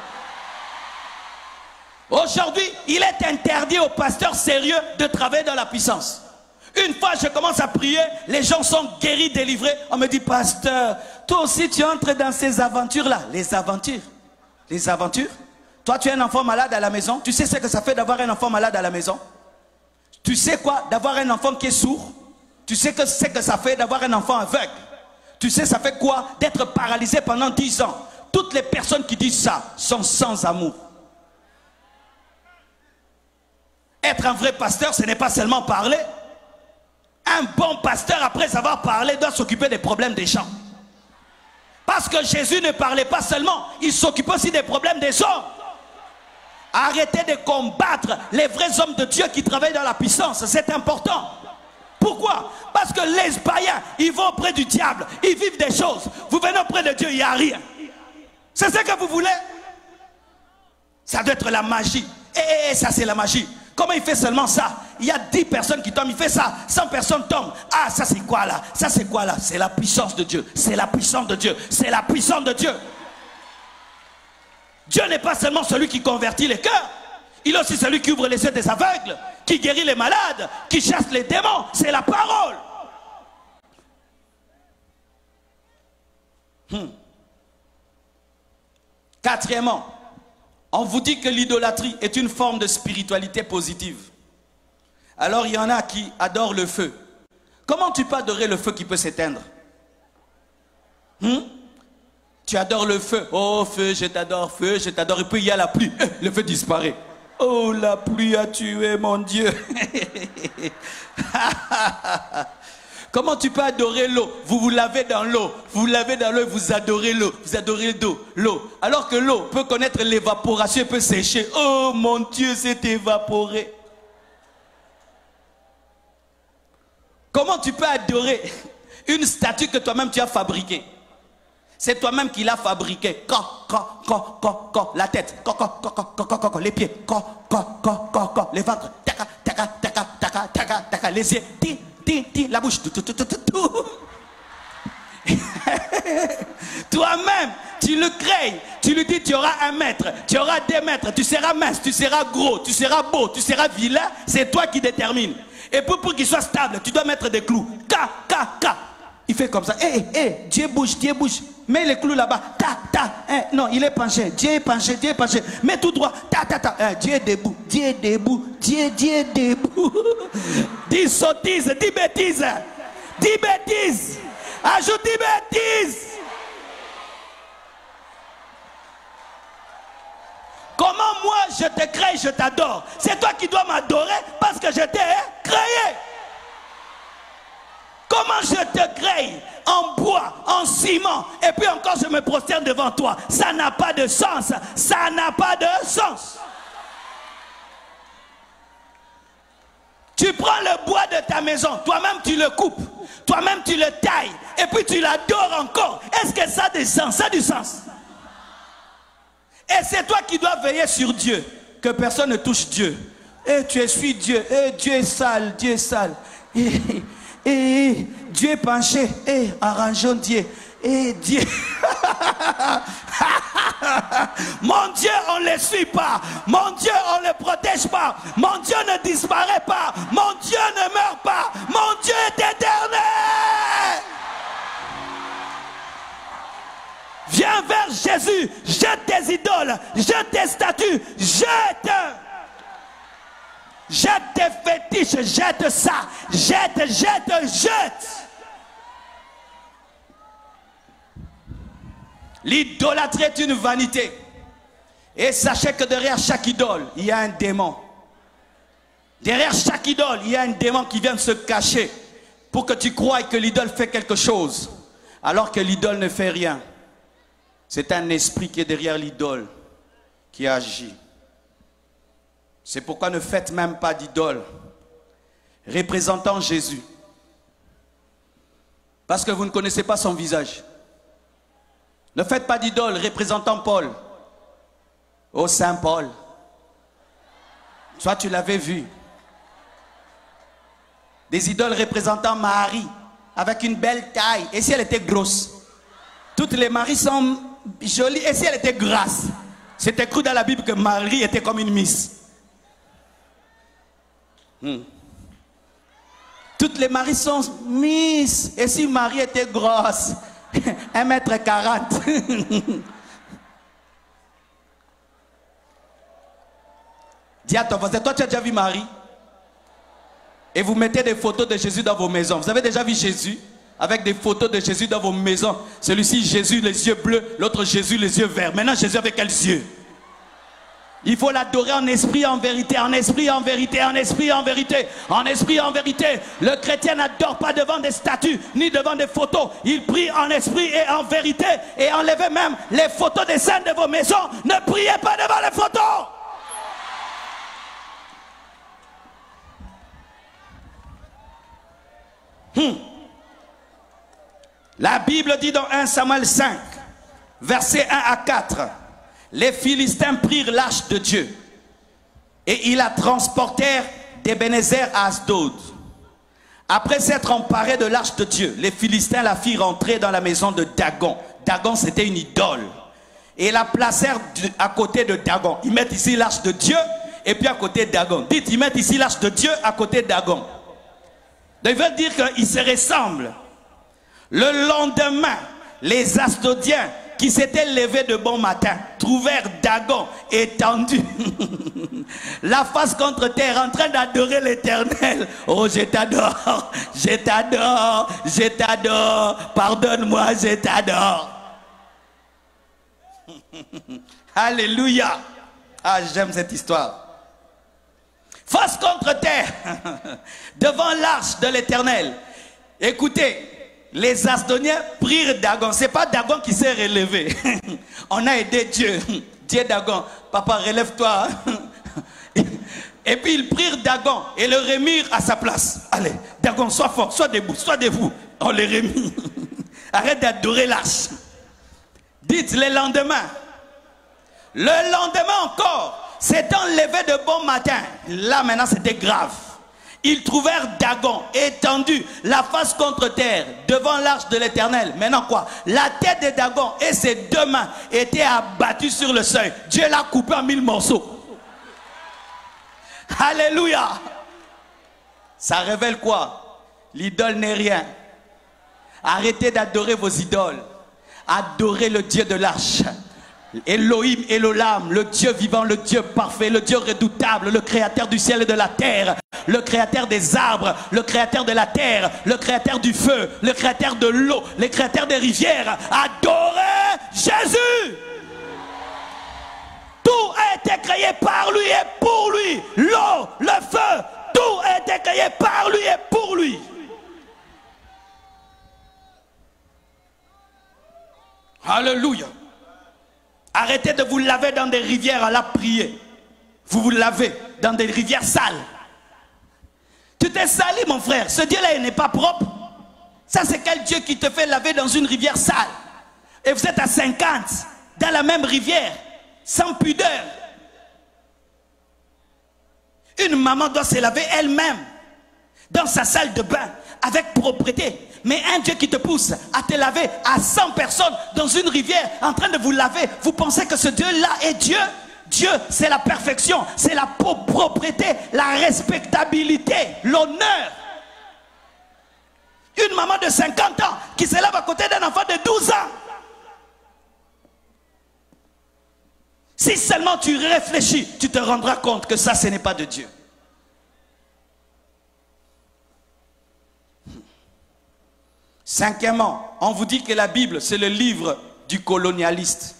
Aujourd'hui, il est interdit aux pasteurs sérieux de travailler dans la puissance. Une fois je commence à prier, les gens sont guéris, délivrés. On me dit, pasteur, toi aussi tu entres dans ces aventures-là. Les aventures? Les aventures? Toi tu es un enfant malade à la maison. Tu sais ce que ça fait d'avoir un enfant malade à la maison? Tu sais quoi? D'avoir un enfant qui est sourd? Tu sais que c'est que ça fait d'avoir un enfant aveugle? Tu sais ça fait quoi? D'être paralysé pendant 10 ans. Toutes les personnes qui disent ça sont sans amour. Être un vrai pasteur, ce n'est pas seulement parler. Un bon pasteur, après avoir parlé, doit s'occuper des problèmes des gens. Parce que Jésus ne parlait pas seulement, il s'occupait aussi des problèmes des hommes. Arrêtez de combattre les vrais hommes de Dieu qui travaillent dans la puissance, c'est important. Pourquoi? Parce que les païens, ils vont auprès du diable, ils vivent des choses. Vous venez auprès de Dieu, il n'y a rien. C'est ce que vous voulez? Ça doit être la magie. Et ça c'est la magie. Comment il fait seulement ça? Il y a 10 personnes qui tombent, il fait ça, 100 personnes tombent. Ah, ça c'est quoi là? Ça c'est quoi là? C'est la puissance de Dieu. C'est la puissance de Dieu. C'est la puissance de Dieu. Dieu n'est pas seulement celui qui convertit les cœurs. Il est aussi celui qui ouvre les yeux des aveugles, qui guérit les malades, qui chasse les démons. C'est la parole. Quatrièmement, on vous dit que l'idolâtrie est une forme de spiritualité positive. Alors il y en a qui adorent le feu. Comment tu peux adorer le feu qui peut s'éteindre? Tu adores le feu. Oh feu, je t'adore, et puis il y a la pluie. Le feu disparaît. Oh, la pluie a tué mon Dieu. Comment tu peux adorer l'eau? Vous vous lavez dans l'eau. Vous lavez dans l'eau et vous adorez l'eau. Vous adorez l'eau. Alors que l'eau peut connaître l'évaporation et peut sécher. Oh mon Dieu, c'est évaporé. Comment tu peux adorer une statue que toi-même tu as fabriquée? C'est toi-même qui l'as fabriquée. La tête. Les pieds. Les ventres. Les yeux. La bouche. Toi-même, tu le crées. Tu lui dis, tu auras 1 mètre, tu auras 2 mètres, tu seras mince, tu seras gros, tu seras beau, tu seras vilain. C'est toi qui détermine. Et pour qu'il soit stable, tu dois mettre des clous. Il fait comme ça. Dieu bouge, Dieu bouge. Mets les clous là-bas. Non, il est penché. Dieu est penché, Dieu est penché. Mets tout droit. Dieu est debout, Dieu est debout, Dieu est debout. Dis sottises, dis bêtises. Dis bêtises. Ajoute 10 bêtises. Comment moi je te crée, je t'adore? C'est toi qui dois m'adorer parce que je t'ai créé. Comment je te crée en bois, en ciment, et puis encore je me prosterne devant toi? Ça n'a pas de sens. Ça n'a pas de sens. Tu prends le bois de ta maison, toi-même tu le coupes, toi-même tu le tailles, et puis tu l'adores encore. Est-ce que ça a du sens? Ça a du sens. Et c'est toi qui dois veiller sur Dieu, que personne ne touche Dieu. Et tu essuies Dieu. Et Dieu est sale, Dieu est sale. Et Dieu est penché. Et arrangeons Dieu. Et Dieu. Mon Dieu, on ne le suit pas. Mon Dieu, on ne le protège pas. Mon Dieu ne disparaît pas. Mon Dieu ne meurt pas. Mon Dieu est éternel. Viens vers Jésus, jette tes idoles, jette tes statues, jette tes fétiches, jette ça, jette. L'idolâtrie est une vanité. Et sachez que derrière chaque idole, il y a un démon. Derrière chaque idole, il y a un démon qui vient se cacher pour que tu croies que l'idole fait quelque chose, alors que l'idole ne fait rien. C'est un esprit qui est derrière l'idole, qui agit. C'est pourquoi ne faites même pas d'idole représentant Jésus. Parce que vous ne connaissez pas son visage. Ne faites pas d'idole représentant Paul. Oh Saint Paul. Soit tu l'avais vu. Des idoles représentant Marie, avec une belle taille. Et si elle était grosse? Toutes les Maries sont jolies. Et si elle était grasse? C'est écrit dans la Bible que Marie était comme une miss. Toutes les Maries sont miss. Et si Marie était grosse? 1m40. Dis à ton voisin, toi tu as déjà vu Marie? Et vous mettez des photos de Jésus dans vos maisons. Vous avez déjà vu Jésus avec des photos de Jésus dans vos maisons? Celui-ci, Jésus, les yeux bleus. L'autre, Jésus, les yeux verts. Maintenant, Jésus avec quels yeux? Il faut l'adorer en esprit, en vérité. En esprit, en vérité. En esprit, en vérité. En esprit, en vérité. Le chrétien n'adore pas devant des statues, ni devant des photos. Il prie en esprit et en vérité. Et enlevez même les photos des saints de vos maisons. Ne priez pas devant les photos. La Bible dit dans 1 Samuel 5, versets 1 à 4, les Philistins prirent l'arche de Dieu et ils la transportèrent d'Ebenezer à Asdod. Après s'être emparés de l'arche de Dieu, les Philistins la firent entrer dans la maison de Dagon. Dagon, c'était une idole. Et la placèrent à côté de Dagon. Ils mettent ici l'arche de Dieu et puis à côté de Dagon. Dites, ils mettent ici l'arche de Dieu à côté de Dagon. Donc, ils veulent dire qu'ils se ressemblent. Le lendemain, les Asdodiens qui s'étaient levés de bon matin trouvèrent Dagon étendu, la face contre terre, en train d'adorer l'Éternel. Oh, je t'adore, je t'adore, je t'adore, pardonne-moi, je t'adore. Alléluia. Ah, j'aime cette histoire. Face contre terre, devant l'arche de l'Éternel. Écoutez, les Asdoniens prirent Dagon. Ce n'est pas Dagon qui s'est relevé. On a aidé Dieu. Dieu Dagon, papa relève-toi. Et puis ils prirent Dagon et le remirent à sa place. Allez, Dagon, sois fort, sois debout, sois debout. On les remit. Arrête d'adorer l'arche. Dites le lendemain. Le lendemain encore. S'étant levé de bon matin, là maintenant c'était grave. Ils trouvèrent Dagon étendu, la face contre terre, devant l'arche de l'Éternel. Maintenant quoi? La tête de Dagon et ses deux mains étaient abattues sur le seuil. Dieu l'a coupé en 1000 morceaux. Alléluia. Ça révèle quoi? L'idole n'est rien. Arrêtez d'adorer vos idoles. Adorez le Dieu de l'arche. Elohim, Elolam, le Dieu vivant, le Dieu parfait, le Dieu redoutable, le créateur du ciel et de la terre, le créateur des arbres, le créateur de la terre, le créateur du feu, le créateur de l'eau, le créateur des rivières. Adorez Jésus. Tout a été créé par lui et pour lui. L'eau, le feu, tout a été créé par lui et pour lui. Alléluia. Arrêtez de vous laver dans des rivières à la prière. Vous vous lavez dans des rivières sales. Tu t'es sali, mon frère. Ce Dieu-là, il n'est pas propre. Ça, c'est quel Dieu qui te fait laver dans une rivière sale? Et vous êtes à 50 dans la même rivière, sans pudeur. Une maman doit se laver elle-même dans sa salle de bain avec propreté. Mais un Dieu qui te pousse à te laver à 100 personnes dans une rivière en train de vous laver, vous pensez que ce Dieu-là est Dieu? Dieu, c'est la perfection, c'est la propreté, la respectabilité, l'honneur. Une maman de 50 ans qui se lave à côté d'un enfant de 12 ans. Si seulement tu réfléchis, tu te rendras compte que ça, ce n'est pas de Dieu. Cinquièmement, on vous dit que la Bible, c'est le livre du colonialiste.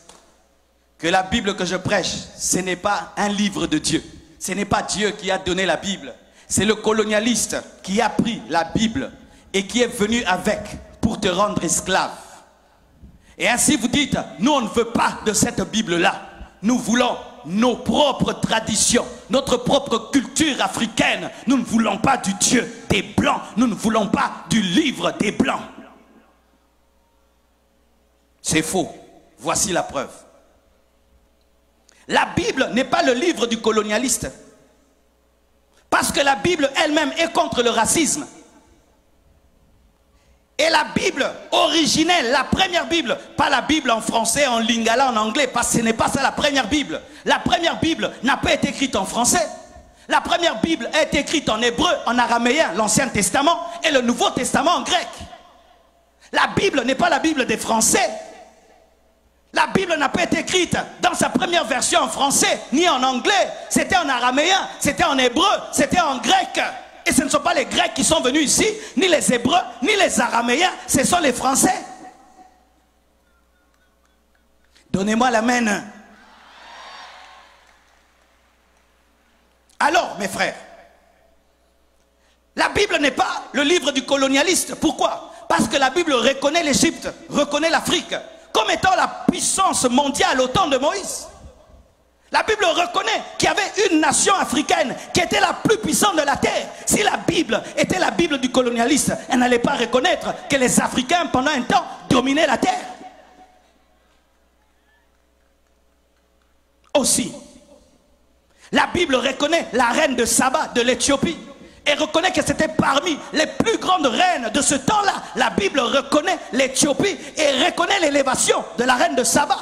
Que la Bible que je prêche, ce n'est pas un livre de Dieu. Ce n'est pas Dieu qui a donné la Bible. C'est le colonialiste qui a pris la Bible et qui est venu avec pour te rendre esclave. Et ainsi vous dites, nous on ne veut pas de cette Bible-là. Nous voulons nos propres traditions, notre propre culture africaine. Nous ne voulons pas du Dieu des Blancs. Nous ne voulons pas du livre des Blancs. C'est faux. Voici la preuve. La Bible n'est pas le livre du colonialiste. Parce que la Bible elle-même est contre le racisme. Et la Bible originelle, la première Bible, pas la Bible en français, en lingala, en anglais, parce que ce n'est pas ça la première Bible. La première Bible n'a pas été écrite en français. La première Bible a été écrite en hébreu, en araméen, l'Ancien Testament, et le Nouveau Testament en grec. La Bible n'est pas la Bible des Français. La Bible n'a pas été écrite dans sa première version en français, ni en anglais. C'était en araméen, c'était en hébreu, c'était en grec. Et ce ne sont pas les Grecs qui sont venus ici, ni les Hébreux, ni les Araméens, ce sont les Français. Donnez-moi l'amen. Alors, mes frères, la Bible n'est pas le livre du colonialiste. Pourquoi? Parce que la Bible reconnaît l'Égypte, reconnaît l'Afrique, comme étant la puissance mondiale au temps de Moïse. La Bible reconnaît qu'il y avait une nation africaine qui était la plus puissante de la terre. Si la Bible était la Bible du colonialiste, elle n'allait pas reconnaître que les Africains, pendant un temps, dominaient la terre. Aussi, la Bible reconnaît la reine de Saba de l'Éthiopie et reconnaît que c'était parmi les plus grandes reines de ce temps-là. La Bible reconnaît l'Éthiopie et reconnaît l'élévation de la reine de Saba.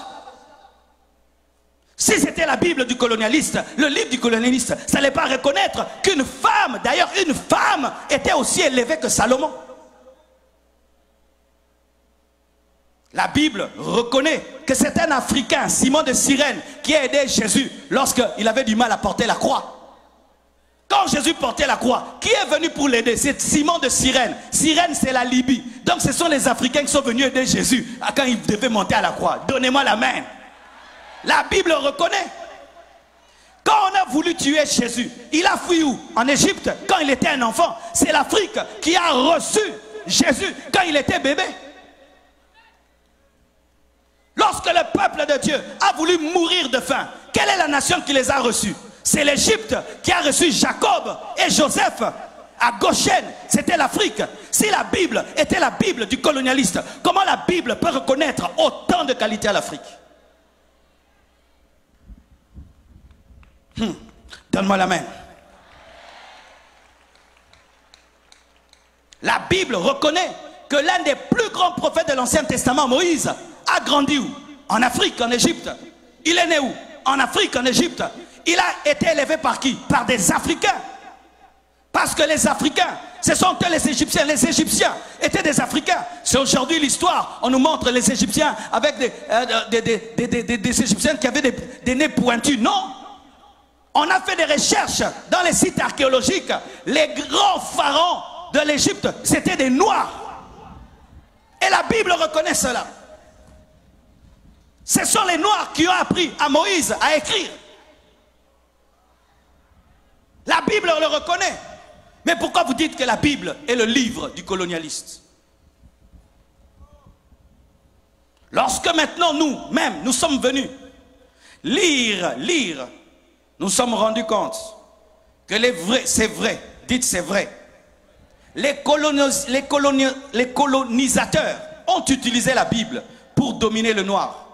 Si c'était la Bible du colonialiste, le livre du colonialiste, ça n'allait pas reconnaître qu'une femme, d'ailleurs une femme, était aussi élevée que Salomon. La Bible reconnaît que c'est un Africain, Simon de Cyrène, qui a aidé Jésus lorsqu'il avait du mal à porter la croix. Quand Jésus portait la croix, qui est venu pour l'aider? C'est Simon de Cyrène. Cyrène, c'est la Libye. Donc ce sont les Africains qui sont venus aider Jésus quand il devait monter à la croix. Donnez-moi la main. La Bible reconnaît. Quand on a voulu tuer Jésus, il a fui où? En Égypte, quand il était un enfant. C'est l'Afrique qui a reçu Jésus quand il était bébé. Lorsque le peuple de Dieu a voulu mourir de faim, quelle est la nation qui les a reçus? C'est l'Égypte qui a reçu Jacob et Joseph à Goshen. C'était l'Afrique. Si la Bible était la Bible du colonialiste, comment la Bible peut reconnaître autant de qualités à l'Afrique? Donne-moi la main. La Bible reconnaît que l'un des plus grands prophètes de l'Ancien Testament, Moïse, a grandi où? En Afrique, en Égypte. Il est né où? En Afrique, en Égypte. Il a été élevé par qui? Par des Africains. Parce que les Africains, ce sont eux les Égyptiens. Les Égyptiens étaient des Africains. C'est aujourd'hui l'histoire. On nous montre les Égyptiens avec des Égyptiens qui avaient des nez pointus. Non. On a fait des recherches dans les sites archéologiques. Les grands pharaons de l'Égypte, c'était des Noirs. Et la Bible reconnaît cela. Ce sont les Noirs qui ont appris à Moïse à écrire. La Bible le reconnaît. Mais pourquoi vous dites que la Bible est le livre du colonialiste? Lorsque maintenant nous-mêmes, nous sommes venus lire, nous sommes rendus compte que c'est vrai, dites c'est vrai. Les colonisateurs ont utilisé la Bible pour dominer le noir.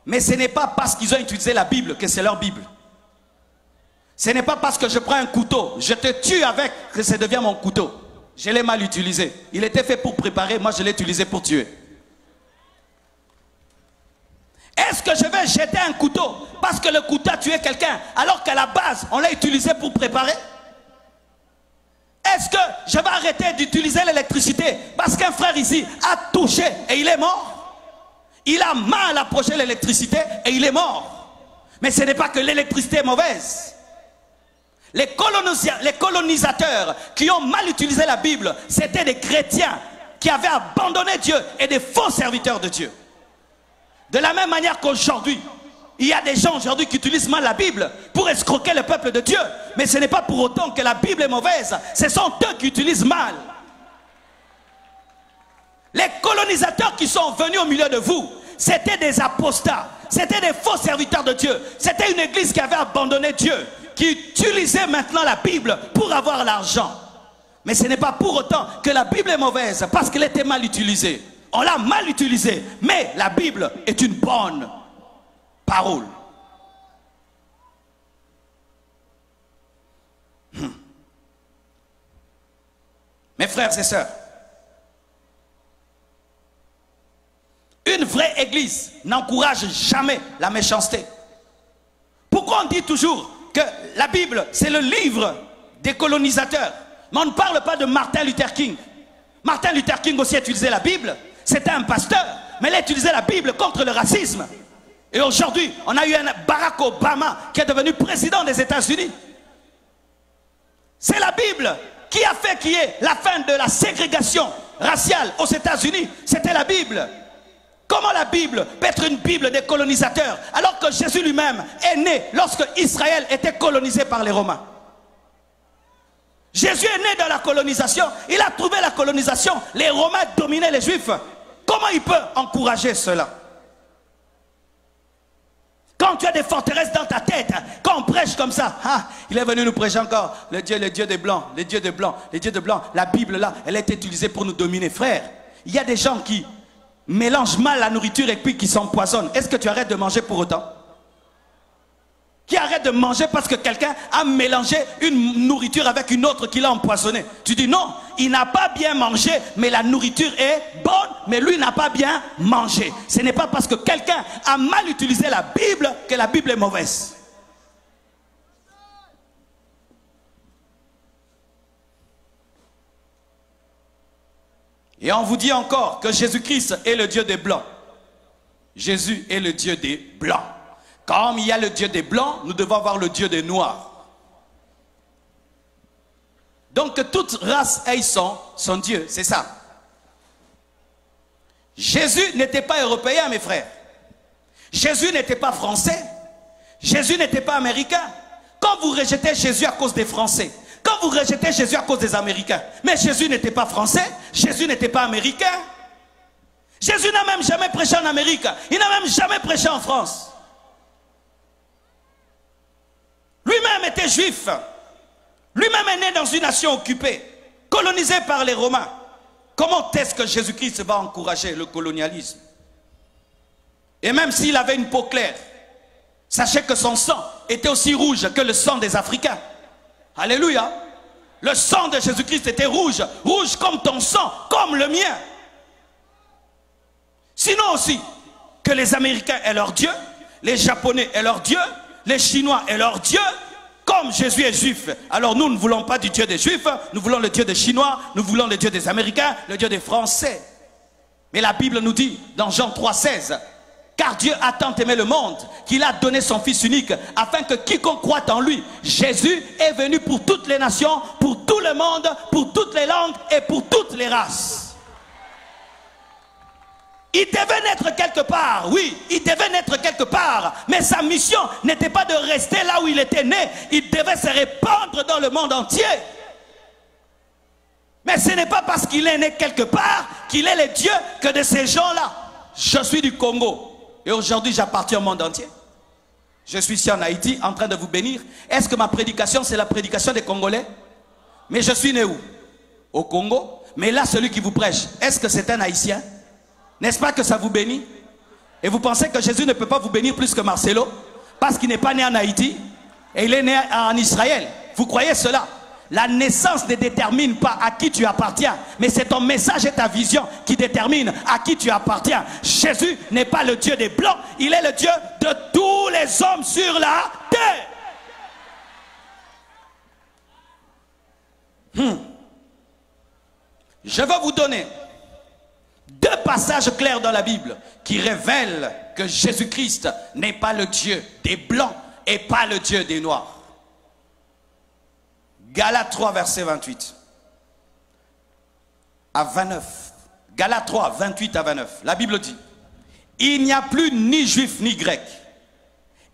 Mais ce n'est pas parce qu'ils ont utilisé la Bible que c'est leur Bible. Ce n'est pas parce que je prends un couteau, je te tue avec, que ça devient mon couteau. Je l'ai mal utilisé. Il était fait pour préparer, moi je l'ai utilisé pour tuer. Est-ce que je vais jeter un couteau parce que le couteau a tué quelqu'un alors qu'à la base on l'a utilisé pour préparer? Est-ce que je vais arrêter d'utiliser l'électricité parce qu'un frère ici a touché et il est mort? Il a mal approché l'électricité et il est mort. Mais ce n'est pas que l'électricité est mauvaise. Les colonisateurs qui ont mal utilisé la Bible, c'était des chrétiens qui avaient abandonné Dieu et des faux serviteurs de Dieu. De la même manière qu'aujourd'hui, il y a des gens aujourd'hui qui utilisent mal la Bible pour escroquer le peuple de Dieu. Mais ce n'est pas pour autant que la Bible est mauvaise. Ce sont eux qui utilisent mal. Les colonisateurs qui sont venus au milieu de vous, c'était des apostats. C'était des faux serviteurs de Dieu. C'était une église qui avait abandonné Dieu, qui utilisait maintenant la Bible pour avoir l'argent. Mais ce n'est pas pour autant que la Bible est mauvaise, parce qu'elle était mal utilisée. On l'a mal utilisée, mais la Bible est une bonne parole. Mes frères et sœurs, une vraie église n'encourage jamais la méchanceté. Pourquoi on dit toujours que la Bible, c'est le livre des colonisateurs? Mais on ne parle pas de Martin Luther King. Martin Luther King aussi utilisait la Bible. C'était un pasteur, mais il a utilisé la Bible contre le racisme. Et aujourd'hui, on a eu un Barack Obama qui est devenu président des États-Unis. C'est la Bible qui a fait qu'il y ait la fin de la ségrégation raciale aux États-Unis. C'était la Bible. Comment la Bible peut être une Bible des colonisateurs alors que Jésus lui-même est né lorsque Israël était colonisé par les Romains? Jésus est né dans la colonisation. Il a trouvé la colonisation. Les Romains dominaient les Juifs. Comment il peut encourager cela? Quand tu as des forteresses dans ta tête, quand on prêche comme ça, ah, il est venu nous prêcher encore le Dieu des Blancs, les dieux des Blancs, les dieux de Blancs. La Bible là, elle a été utilisée pour nous dominer. Frère, il y a des gens qui mélangent mal la nourriture et puis qui s'empoisonnent. Est-ce que tu arrêtes de manger pour autant? Qui arrête de manger parce que quelqu'un a mélangé une nourriture avec une autre qui l'a empoisonné? Tu dis non, il n'a pas bien mangé, mais la nourriture est bonne, mais lui n'a pas bien mangé. Ce n'est pas parce que quelqu'un a mal utilisé la Bible que la Bible est mauvaise. Et on vous dit encore que Jésus-Christ est le Dieu des Blancs. Jésus est le Dieu des Blancs. Comme il y a le Dieu des Blancs, nous devons avoir le Dieu des Noirs. Donc que toute race ait son Dieu, c'est ça. Jésus n'était pas européen, mes frères. Jésus n'était pas français. Jésus n'était pas américain. Quand vous rejetez Jésus à cause des Français, quand vous rejetez Jésus à cause des Américains, mais Jésus n'était pas français, Jésus n'était pas américain. Jésus n'a même jamais prêché en Amérique. Il n'a même jamais prêché en France. Lui-même était juif. Lui-même est né dans une nation occupée, colonisée par les Romains. Comment est-ce que Jésus-Christ va encourager le colonialisme? Et même s'il avait une peau claire, sachez que son sang était aussi rouge que le sang des Africains. Alléluia. Le sang de Jésus-Christ était rouge, rouge comme ton sang, comme le mien. Sinon aussi, que les Américains aient leur Dieu, les Japonais aient leur Dieu, les Chinois aient leur Dieu. Comme Jésus est juif, alors nous ne voulons pas du Dieu des Juifs, nous voulons le Dieu des Chinois, nous voulons le Dieu des Américains, le Dieu des Français. Mais la Bible nous dit dans Jean 3,16, car Dieu a tant aimé le monde qu'il a donné son Fils unique, afin que quiconque croit en lui, Jésus est venu pour toutes les nations, pour tout le monde, pour toutes les langues et pour toutes les races. Il devait naître quelque part, oui, il devait naître quelque part, mais sa mission n'était pas de rester là où il était né, il devait se répandre dans le monde entier. Mais ce n'est pas parce qu'il est né quelque part qu'il est le Dieu que de ces gens-là. Je suis du Congo et aujourd'hui j'appartiens au monde entier. Je suis ici en Haïti en train de vous bénir. Est-ce que ma prédication c'est la prédication des Congolais? Mais je suis né où? Au Congo. Mais là celui qui vous prêche, est-ce que c'est un Haïtien? N'est-ce pas que ça vous bénit? Et vous pensez que Jésus ne peut pas vous bénir plus que Marcelo? Parce qu'il n'est pas né en Haïti et il est né en Israël. Vous croyez cela? La naissance ne détermine pas à qui tu appartiens, mais c'est ton message et ta vision qui détermine à qui tu appartiens. Jésus n'est pas le Dieu des Blancs, il est le Dieu de tous les hommes sur la terre. Je vais vous donner deux passages clairs dans la Bible qui révèlent que Jésus-Christ n'est pas le Dieu des Blancs et pas le Dieu des Noirs. Galates 3, verset 28 à 29. Galates 3, 28 à 29. La Bible dit: Il n'y a plus ni juif ni grec.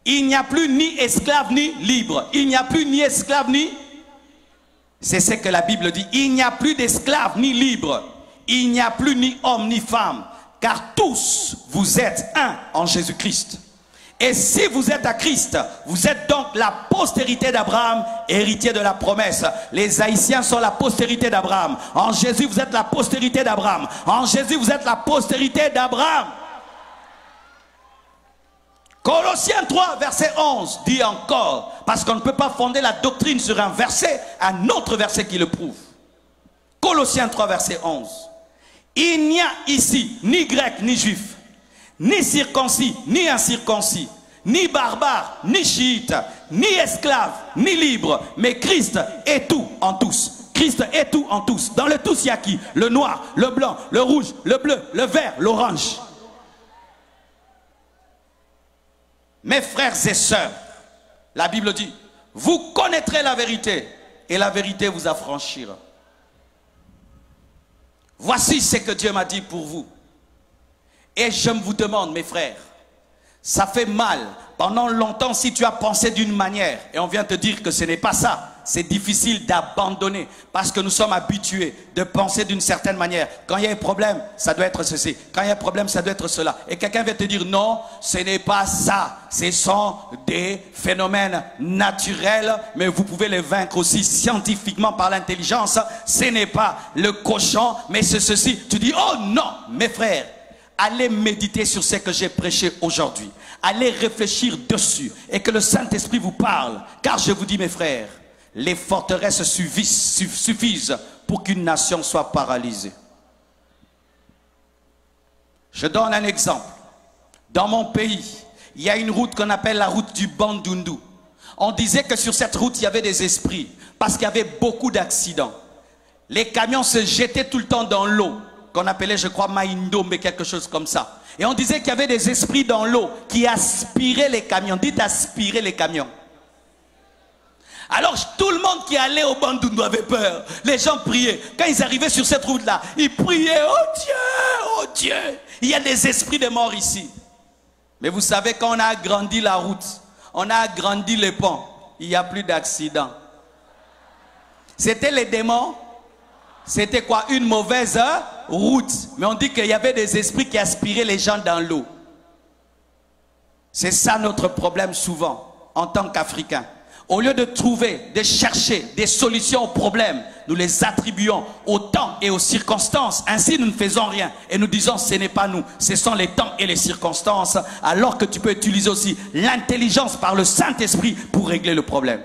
Il n'y a plus ni esclave ni libre. Il n'y a plus ni esclave ni... C'est ce que la Bible dit. Il n'y a plus d'esclaves ni libres. Il n'y a plus ni homme ni femme. Car tous vous êtes un en Jésus-Christ. Et si vous êtes à Christ, vous êtes donc la postérité d'Abraham, héritier de la promesse. Les Haïtiens sont la postérité d'Abraham. En Jésus, vous êtes la postérité d'Abraham. En Jésus, vous êtes la postérité d'Abraham. Colossiens 3, verset 11, dit encore, parce qu'on ne peut pas fonder la doctrine sur un verset, un autre verset qui le prouve. Colossiens 3, verset 11. Il n'y a ici ni grec ni juif, ni circoncis, ni incirconcis, ni barbare, ni chiite, ni esclave, ni libre, mais Christ est tout en tous. Christ est tout en tous. Dans le tous, il y a qui? Le noir, le blanc, le rouge, le bleu, le vert, l'orange. Mes frères et sœurs, la Bible dit, vous connaîtrez la vérité et la vérité vous affranchira. Voici ce que Dieu m'a dit pour vous. Et je vous demande, mes frères, ça fait mal. Pendant longtemps, si tu as pensé d'une manière, et on vient te dire que ce n'est pas ça, c'est difficile d'abandonner, parce que nous sommes habitués de penser d'une certaine manière. Quand il y a un problème, ça doit être ceci. Quand il y a un problème, ça doit être cela. Et quelqu'un vient te dire, non, ce n'est pas ça. Ce sont des phénomènes naturels, mais vous pouvez les vaincre aussi scientifiquement par l'intelligence. Ce n'est pas le cochon, mais c'est ceci. Tu dis, oh non, mes frères, allez méditer sur ce que j'ai prêché aujourd'hui. Allez réfléchir dessus et que le Saint-Esprit vous parle. Car je vous dis, mes frères, les forteresses suffisent pour qu'une nation soit paralysée. Je donne un exemple. Dans mon pays, il y a une route qu'on appelle la route du Bandundu. On disait que sur cette route, il y avait des esprits parce qu'il y avait beaucoup d'accidents. Les camions se jetaient tout le temps dans l'eau, qu'on appelait, je crois, Maïndombe, quelque chose comme ça. Et on disait qu'il y avait des esprits dans l'eau qui aspiraient les camions. Dites aspirer les camions. Alors tout le monde qui allait au Bandundu avait peur. Les gens priaient. Quand ils arrivaient sur cette route-là, ils priaient, oh Dieu, oh Dieu. Il y a des esprits de mort ici. Mais vous savez, quand on a agrandi la route, on a agrandi les ponts, il n'y a plus d'accidents. C'était les démons. C'était quoi? Une mauvaise route. Mais on dit qu'il y avait des esprits qui aspiraient les gens dans l'eau. C'est ça notre problème souvent, en tant qu'Africains. Au lieu de trouver, de chercher des solutions aux problèmes, nous les attribuons au temps et aux circonstances. Ainsi, nous ne faisons rien. Et nous disons, ce n'est pas nous, ce sont les temps et les circonstances. Alors que tu peux utiliser aussi l'intelligence par le Saint-Esprit pour régler le problème.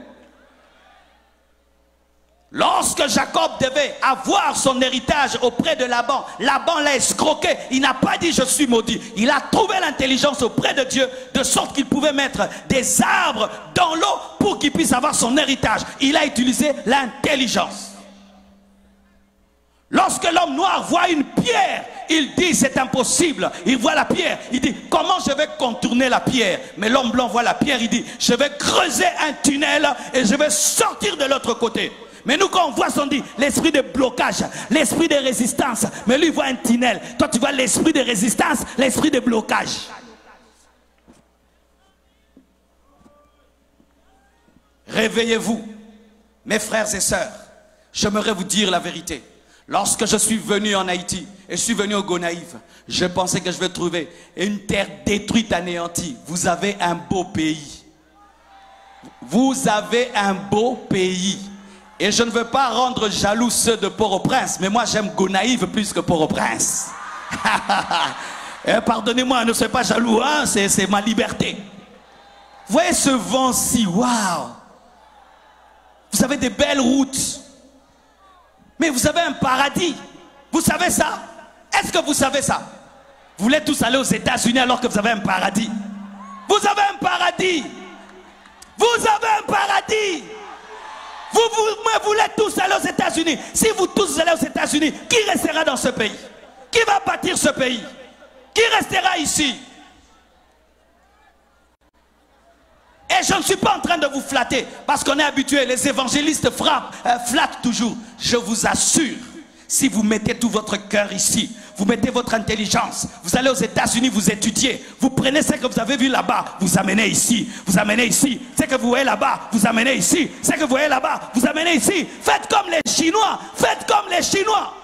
Lorsque Jacob devait avoir son héritage auprès de Laban, Laban l'a escroqué. Il n'a pas dit je suis maudit. Il a trouvé l'intelligence auprès de Dieu de sorte qu'il pouvait mettre des arbres dans l'eau pour qu'il puisse avoir son héritage. Il a utilisé l'intelligence. Lorsque l'homme noir voit une pierre, il dit c'est impossible. Il voit la pierre, il dit comment je vais contourner la pierre? Mais l'homme blanc voit la pierre, il dit je vais creuser un tunnel et je vais sortir de l'autre côté. Mais nous, quand on voit, on dit l'esprit de blocage, l'esprit de résistance. Mais lui, il voit un tunnel. Toi, tu vois l'esprit de résistance, l'esprit de blocage. Réveillez-vous, mes frères et sœurs. J'aimerais vous dire la vérité. Lorsque je suis venu en Haïti et je suis venu au Gonaïve, je pensais que je vais trouver une terre détruite, anéantie. Vous avez un beau pays. Vous avez un beau pays. Et je ne veux pas rendre jaloux ceux de Port-au-Prince, mais moi j'aime Gonaïve plus que Port-au-Prince. Pardonnez-moi, ne soyez pas jaloux, hein? C'est ma liberté. Vous voyez ce vent-ci, waouh! Vous avez des belles routes, mais vous avez un paradis. Vous savez ça? Est-ce que vous savez ça? Vous voulez tous aller aux États-Unis alors que vous avez un paradis? Vous avez un paradis! Vous avez un paradis! Vous voulez tous aller aux États-Unis. Si vous tous allez aux États-Unis, qui restera dans ce pays? Qui va bâtir ce pays? Qui restera ici? Et je ne suis pas en train de vous flatter, parce qu'on est habitué, les évangélistes flattent toujours. Je vous assure, si vous mettez tout votre cœur ici, vous mettez votre intelligence, vous allez aux États-Unis, vous étudiez, vous prenez ce que vous avez vu là-bas, vous amenez ici, vous amenez ici, ce que vous voyez là-bas, vous amenez ici, ce que vous voyez là-bas, vous amenez ici. Faites comme les Chinois, faites comme les Chinois.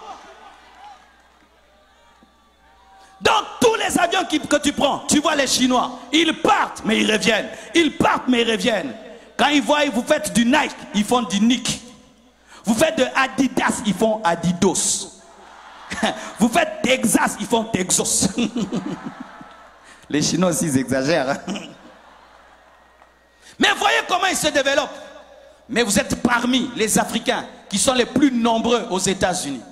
Dans tous les avions que tu prends, tu vois les Chinois, ils partent mais ils reviennent, ils partent mais ils reviennent. Quand ils voient, vous faites du Nike, ils font du Nike. Vous faites de Adidas, ils font Adidas. Vous faites Texas, ils font Texas. Les Chinois aussi, ils exagèrent. Hein? Mais voyez comment ils se développent. Mais vous êtes parmi les Africains qui sont les plus nombreux aux États-Unis.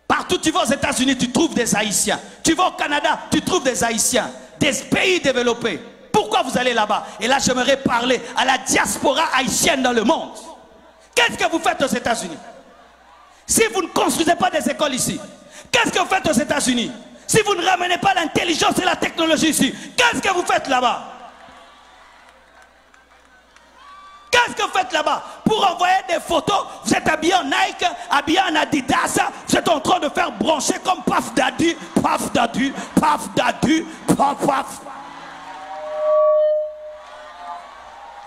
Partout tu vas aux États-Unis, tu trouves des Haïtiens. Tu vas au Canada, tu trouves des Haïtiens. Des pays développés. Pourquoi vous allez là-bas? Et là, j'aimerais parler à la diaspora haïtienne dans le monde. Qu'est-ce que vous faites aux États-Unis? Si vous ne construisez pas des écoles ici, qu'est-ce que vous faites aux États-Unis? Si vous ne ramenez pas l'intelligence et la technologie ici, qu'est-ce que vous faites là-bas? Qu'est-ce que vous faites là-bas? Pour envoyer des photos, vous êtes habillé en Nike, habillé en Adidas, vous êtes en train de faire brancher comme paf dadu, paf dadu, paf dadu, paf paf.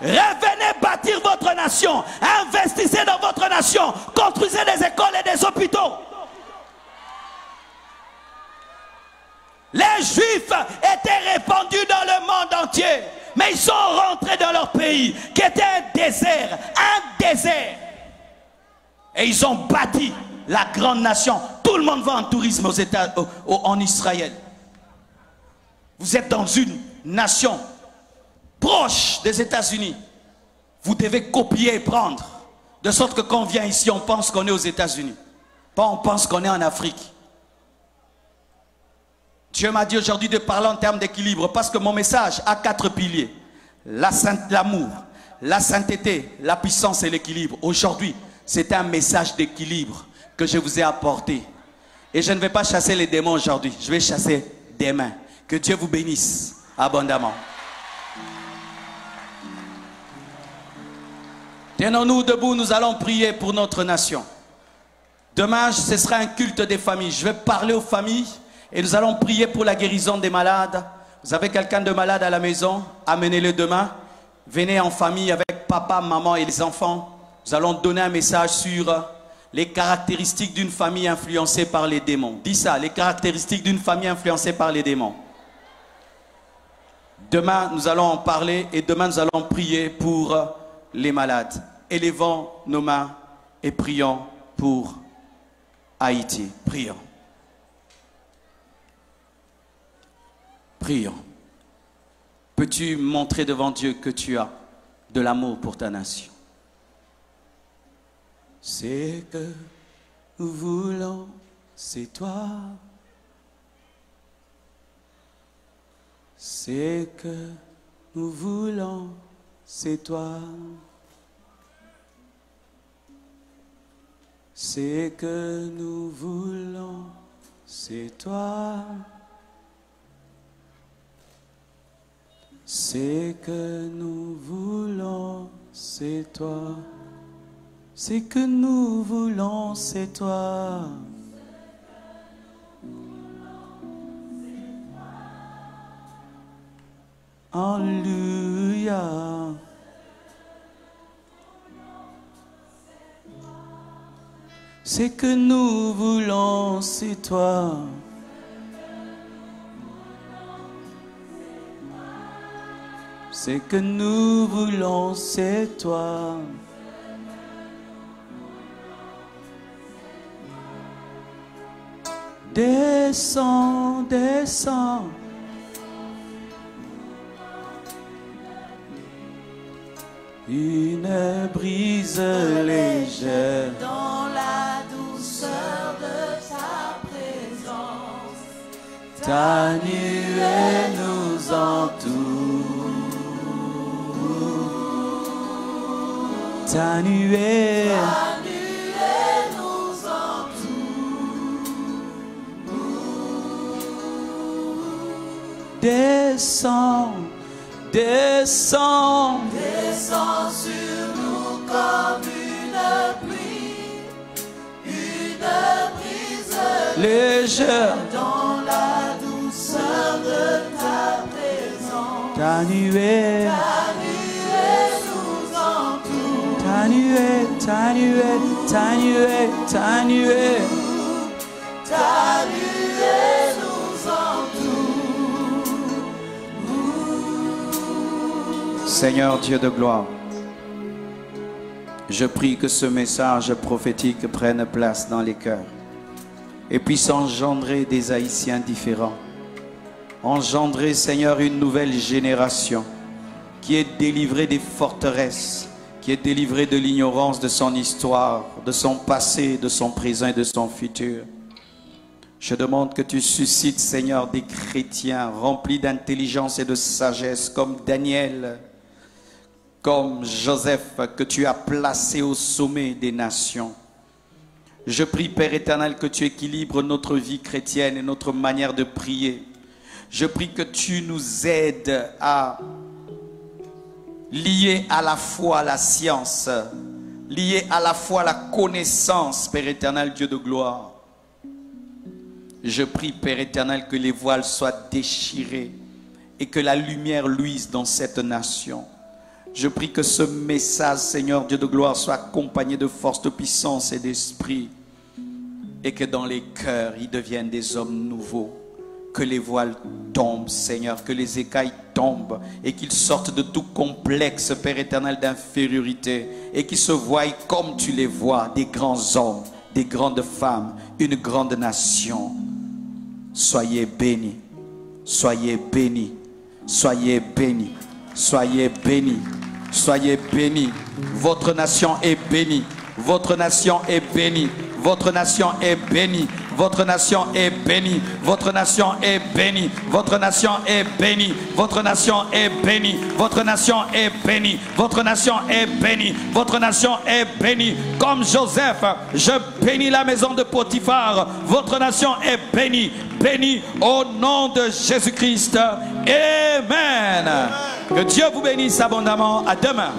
Revenez bâtir votre nation, investissez dans votre nation, construisez des écoles et des hôpitaux. Les Juifs étaient répandus dans le monde entier, mais ils sont rentrés dans leur pays, qui était un désert, et ils ont bâti la grande nation. Tout le monde va en tourisme en Israël. Vous êtes dans une nation proche des États-Unis. Vous devez copier et prendre. De sorte que quand on vient ici, on pense qu'on est aux États-Unis. Pas on pense qu'on est en Afrique. Dieu m'a dit aujourd'hui de parler en termes d'équilibre. Parce que mon message a 4 piliers. L'amour, la sainteté, la puissance et l'équilibre. Aujourd'hui, c'est un message d'équilibre que je vous ai apporté. Et je ne vais pas chasser les démons aujourd'hui. Je vais chasser des mains. Que Dieu vous bénisse abondamment. Tenons-nous debout, nous allons prier pour notre nation. Demain, ce sera un culte des familles. Je vais parler aux familles et nous allons prier pour la guérison des malades. Vous avez quelqu'un de malade à la maison? Amenez-le demain. Venez en famille avec papa, maman et les enfants. Nous allons donner un message sur les caractéristiques d'une famille influencée par les démons. Dis ça, les caractéristiques d'une famille influencée par les démons. Demain, nous allons en parler et demain, nous allons prier pour les malades. Élevons nos mains et prions pour Haïti. Prions. Prions. Peux-tu montrer devant Dieu que tu as de l'amour pour ta nation? C'est que nous voulons, c'est toi. C'est que nous voulons, c'est toi. C'est que nous voulons, c'est toi. C'est que nous voulons, c'est toi. C'est que nous voulons, c'est toi. Alléluia. C'est que nous voulons, c'est toi. C'est que nous voulons, c'est toi. Descends, descends. Une brise légère dans la douceur de ta présence. Ta nuée nous entoure. Ta nuée nous entoure. descends, descends. Descends sur nous comme une pluie, une brise légère. Dans la douceur de ta présence, Ta nuée, ta nuée nous entoure. ta nuée, ta nuée, ta nuée, ta nuée. Ta nuée nous entoure. Seigneur Dieu de gloire, je prie que ce message prophétique prenne place dans les cœurs et puisse engendrer des Haïtiens différents. Engendrer, Seigneur, une nouvelle génération qui est délivrée des forteresses, qui est délivrée de l'ignorance de son histoire, de son passé, de son présent et de son futur. Je demande que tu suscites, Seigneur, des chrétiens remplis d'intelligence et de sagesse comme Daniel, comme Joseph, que tu as placé au sommet des nations. Je prie, Père éternel, que tu équilibres notre vie chrétienne et notre manière de prier. Je prie que tu nous aides à lier à la fois la science, lier à la fois la connaissance, Père éternel, Dieu de gloire. Je prie, Père éternel, que les voiles soient déchirés et que la lumière luise dans cette nation. Je prie que ce message, Seigneur Dieu de gloire, soit accompagné de force, de puissance et d'esprit, et que dans les cœurs, ils deviennent des hommes nouveaux. Que les voiles tombent, Seigneur, que les écailles tombent, et qu'ils sortent de tout complexe, Père éternel, d'infériorité, et qu'ils se voient comme tu les vois, des grands hommes, des grandes femmes, une grande nation. Soyez bénis, soyez bénis, soyez bénis, soyez bénis, soyez bénis. Votre nation est bénie, votre nation est bénie, votre nation est bénie, votre nation est bénie, votre nation est bénie, votre nation est bénie, votre nation est bénie, votre nation est bénie, votre nation est bénie, votre nation est bénie. Comme Joseph, je bénis la maison de Potiphar, votre nation est bénie, bénie au nom de Jésus-Christ. Amen. Que Dieu vous bénisse abondamment. À demain.